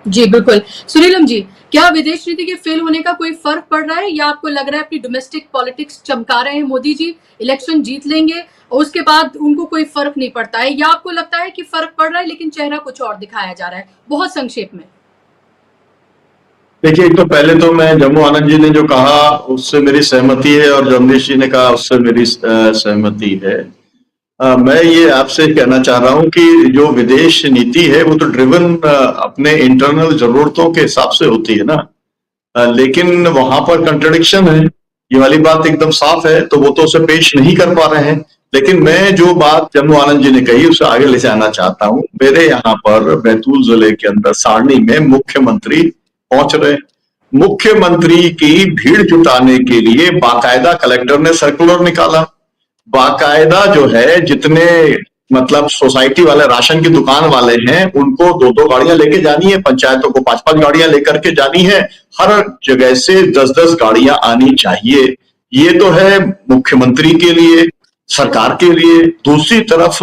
जी बिल्कुल। सुनीलम जी, क्या विदेश नीति के फेल होने का कोई फर्क पड़ रहा है, या आपको लग रहा है अपनी डोमेस्टिक पॉलिटिक्स चमका रहे हैं मोदी जी, इलेक्शन जीत लेंगे और उसके बाद उनको कोई फर्क नहीं पड़ता है, या आपको लगता है कि फर्क पड़ रहा है लेकिन चेहरा कुछ और दिखाया जा रहा है? बहुत संक्षेप में। देखिए, तो पहले तो मैं जम्मू आनंद जी ने जो कहा उससे मेरी सहमति है, और जो अमरीश जी ने कहा उससे मेरी सहमति है। मैं ये आपसे कहना चाह रहा हूं कि जो विदेश नीति है वो तो ड्रिवन अपने इंटरनल जरूरतों के हिसाब से होती है ना, लेकिन वहां पर कंट्रडिक्शन है, ये वाली बात एकदम साफ है, तो वो तो उसे पेश नहीं कर पा रहे हैं। लेकिन मैं जो बात जम्मू आनंद जी ने कही उसे आगे ले जाना चाहता हूं। मेरे यहाँ पर बैतूल जिले के अंदर सारणी में मुख्यमंत्री पहुंच रहे, मुख्यमंत्री की भीड़ जुटाने के लिए बाकायदा कलेक्टर ने सर्कुलर निकाला, बाकायदा जो है जितने मतलब सोसाइटी वाले राशन की दुकान वाले हैं उनको 2-2 गाड़ियां लेके जानी है, पंचायतों को 5-5 गाड़ियां लेकर के जानी है, हर जगह से 10-10 गाड़ियां आनी चाहिए। ये तो है मुख्यमंत्री के लिए, सरकार के लिए। दूसरी तरफ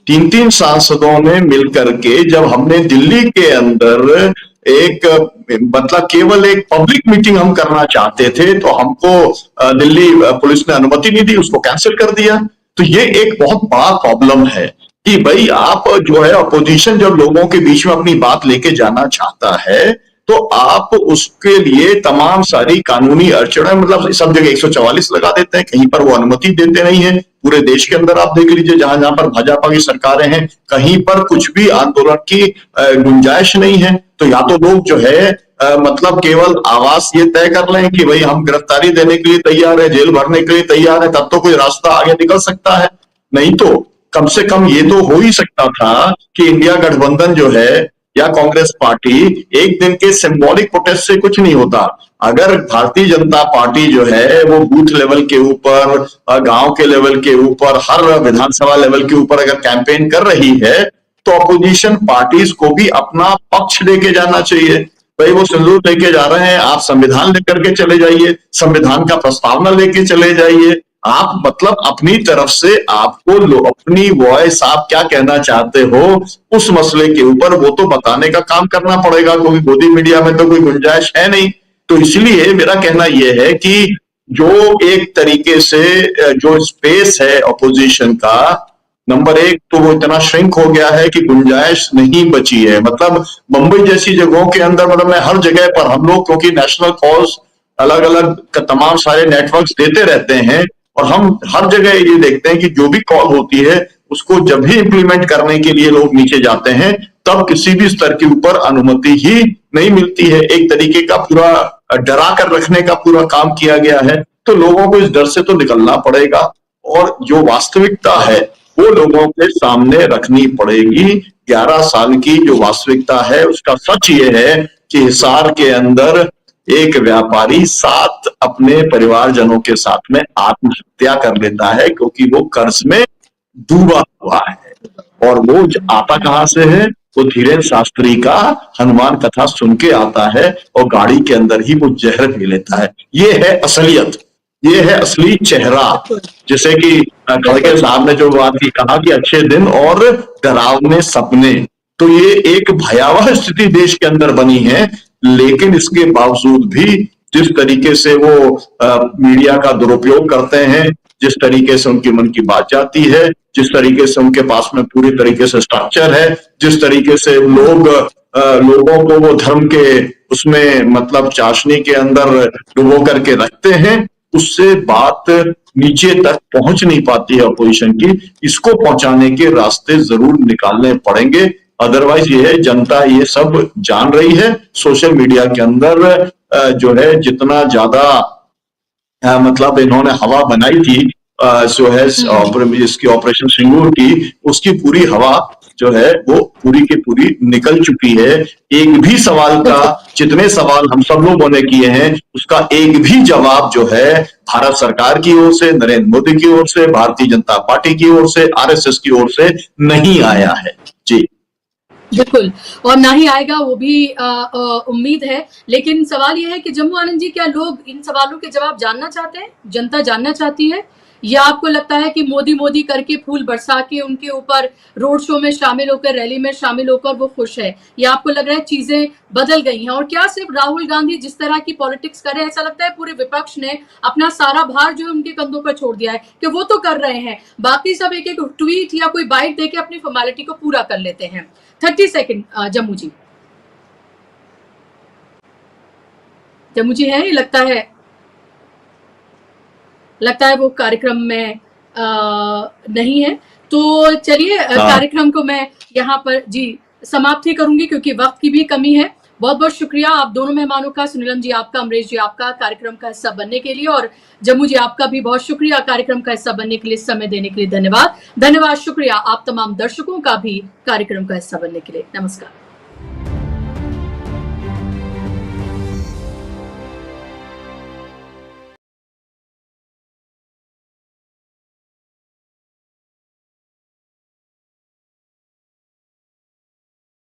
3-3 सांसदों ने मिलकर के जब हमने दिल्ली के अंदर एक मतलब केवल एक पब्लिक मीटिंग हम करना चाहते थे तो हमको दिल्ली पुलिस ने अनुमति नहीं दी, उसको कैंसिल कर दिया। तो ये एक बहुत बड़ा प्रॉब्लम है कि भाई आप जो है अपोजिशन जब लोगों के बीच में अपनी बात लेके जाना चाहता है तो आप उसके लिए तमाम सारी कानूनी अड़चनें, मतलब सब जगह 144 लगा देते हैं, कहीं पर वो अनुमति देते नहीं है। पूरे देश के अंदर आप देख लीजिए, जहां जहां पर भाजपा की सरकारें हैं, कहीं पर कुछ भी आंदोलन की गुंजाइश नहीं है। तो या तो लोग जो है मतलब केवल आवाज ये तय कर लें कि भाई हम गिरफ्तारी देने के लिए तैयार है, जेल भरने के लिए तैयार है, तब तो कोई रास्ता आगे निकल सकता है। नहीं तो कम से कम ये तो हो ही सकता था कि इंडिया गठबंधन जो है या कांग्रेस पार्टी एक दिन के सिंबॉलिक प्रोटेस्ट से कुछ नहीं होता। अगर भारतीय जनता पार्टी जो है वो बूथ लेवल के ऊपर, गांव के लेवल के ऊपर, हर विधानसभा लेवल के ऊपर अगर कैंपेन कर रही है तो अपोजिशन पार्टीज को भी अपना पक्ष लेके जाना चाहिए। भाई वो सिंदूर लेके जा रहे हैं, आप संविधान लेकर के चले जाइए, संविधान का प्रस्तावना लेके चले जाइए। आप मतलब अपनी तरफ से आपको अपनी वॉइस, आप क्या कहना चाहते हो उस मसले के ऊपर वो तो बताने का काम करना पड़ेगा, क्योंकि गोदी मीडिया में तो कोई गुंजाइश है नहीं। तो इसलिए मेरा कहना यह है कि जो एक तरीके से जो स्पेस है अपोजिशन का, नंबर एक तो वो इतना श्रिंक हो गया है कि गुंजाइश नहीं बची है। मतलब मुंबई जैसी जगहों के अंदर, मतलब मैं हर जगह पर हम लोग, क्योंकि नेशनल कॉल्स अलग अलग तमाम सारे नेटवर्क्स देते रहते हैं और हम हर जगह ये देखते हैं कि जो भी कॉल होती है उसको जब भी इंप्लीमेंट करने के लिए लोग नीचे जाते हैं तब किसी भी स्तर के ऊपर अनुमति ही नहीं मिलती है। एक तरीके का पूरा डरा कर रखने का पूरा काम किया गया है। तो लोगों को इस डर से तो निकलना पड़ेगा और जो वास्तविकता है वो लोगों के सामने रखनी पड़ेगी। 11 साल की जो वास्तविकता है उसका सच ये है कि हिसार के अंदर एक व्यापारी 7 अपने परिवारजनों के साथ में आत्महत्या कर लेता है क्योंकि वो कर्ज में डूबा हुआ है। और वो आता कहां से है? वो धीरेन्द्र शास्त्री का हनुमान कथा सुन के आता है और गाड़ी के अंदर ही वो जहर पी लेता है। ये है असलियत, ये है असली चेहरा। जैसे कि खड़गे साहब ने जो बात की, कहा कि अच्छे दिन और डरावने सपने, तो ये एक भयावह स्थिति देश के अंदर बनी है। लेकिन इसके बावजूद भी जिस तरीके से वो मीडिया का दुरुपयोग करते हैं, जिस तरीके से उनकी मन की बात जाती है, जिस तरीके से उनके पास में पूरी तरीके से स्ट्रक्चर है, जिस तरीके से लोगों को वो धर्म के उसमें मतलब चाशनी के अंदर डुबो करके रखते हैं, उससे बात नीचे तक पहुंच नहीं पाती है अपोजिशन की। इसको पहुंचाने के रास्ते जरूर निकालने पड़ेंगे। अदरवाइज ये है, जनता ये सब जान रही है। सोशल मीडिया के अंदर जो है जितना ज्यादा मतलब इन्होंने हवा बनाई थी जो है इसकी ऑपरेशन सिंदूर की, उसकी पूरी हवा जो है वो पूरी की पूरी निकल चुकी है। एक भी सवाल का, जितने सवाल हम सब लोगों ने किए हैं उसका एक भी जवाब जो है भारत सरकार की ओर से, नरेंद्र मोदी की ओर से, भारतीय जनता पार्टी की ओर से, आरएसएस की ओर से नहीं आया है। जी बिल्कुल, और ना ही आएगा वो भी उम्मीद है। लेकिन सवाल ये है कि जम्मू आनंद जी, क्या लोग इन सवालों के जवाब जानना चाहते हैं, जनता जानना चाहती है, या आपको लगता है कि मोदी मोदी करके फूल बरसा के उनके ऊपर रोड शो में शामिल होकर, रैली में शामिल होकर वो खुश है, या आपको लग रहा है चीजें बदल गई हैं? और क्या सिर्फ राहुल गांधी जिस तरह की पॉलिटिक्स कर रहे हैं, ऐसा लगता है पूरे विपक्ष ने अपना सारा भार जो है उनके कंधों पर छोड़ दिया है कि वो तो कर रहे हैं, बाकी सब एक एक ट्वीट या कोई बाइट देके अपनी फॉर्मेलिटी को पूरा कर लेते हैं? 30 सेकेंड जम्मू जी। जम्मू जी है, लगता है वो कार्यक्रम में नहीं है। तो चलिए कार्यक्रम को मैं यहाँ पर जी समाप्ति करूंगी क्योंकि वक्त की भी कमी है। बहुत बहुत शुक्रिया आप दोनों मेहमानों का, सुनीलम जी आपका, अमरीश जी आपका, कार्यक्रम का हिस्सा बनने के लिए, और जम्मू जी आपका भी बहुत शुक्रिया कार्यक्रम का हिस्सा बनने के लिए, समय देने के लिए। धन्यवाद। शुक्रिया आप तमाम दर्शकों का भी कार्यक्रम का हिस्सा बनने के लिए। नमस्कार।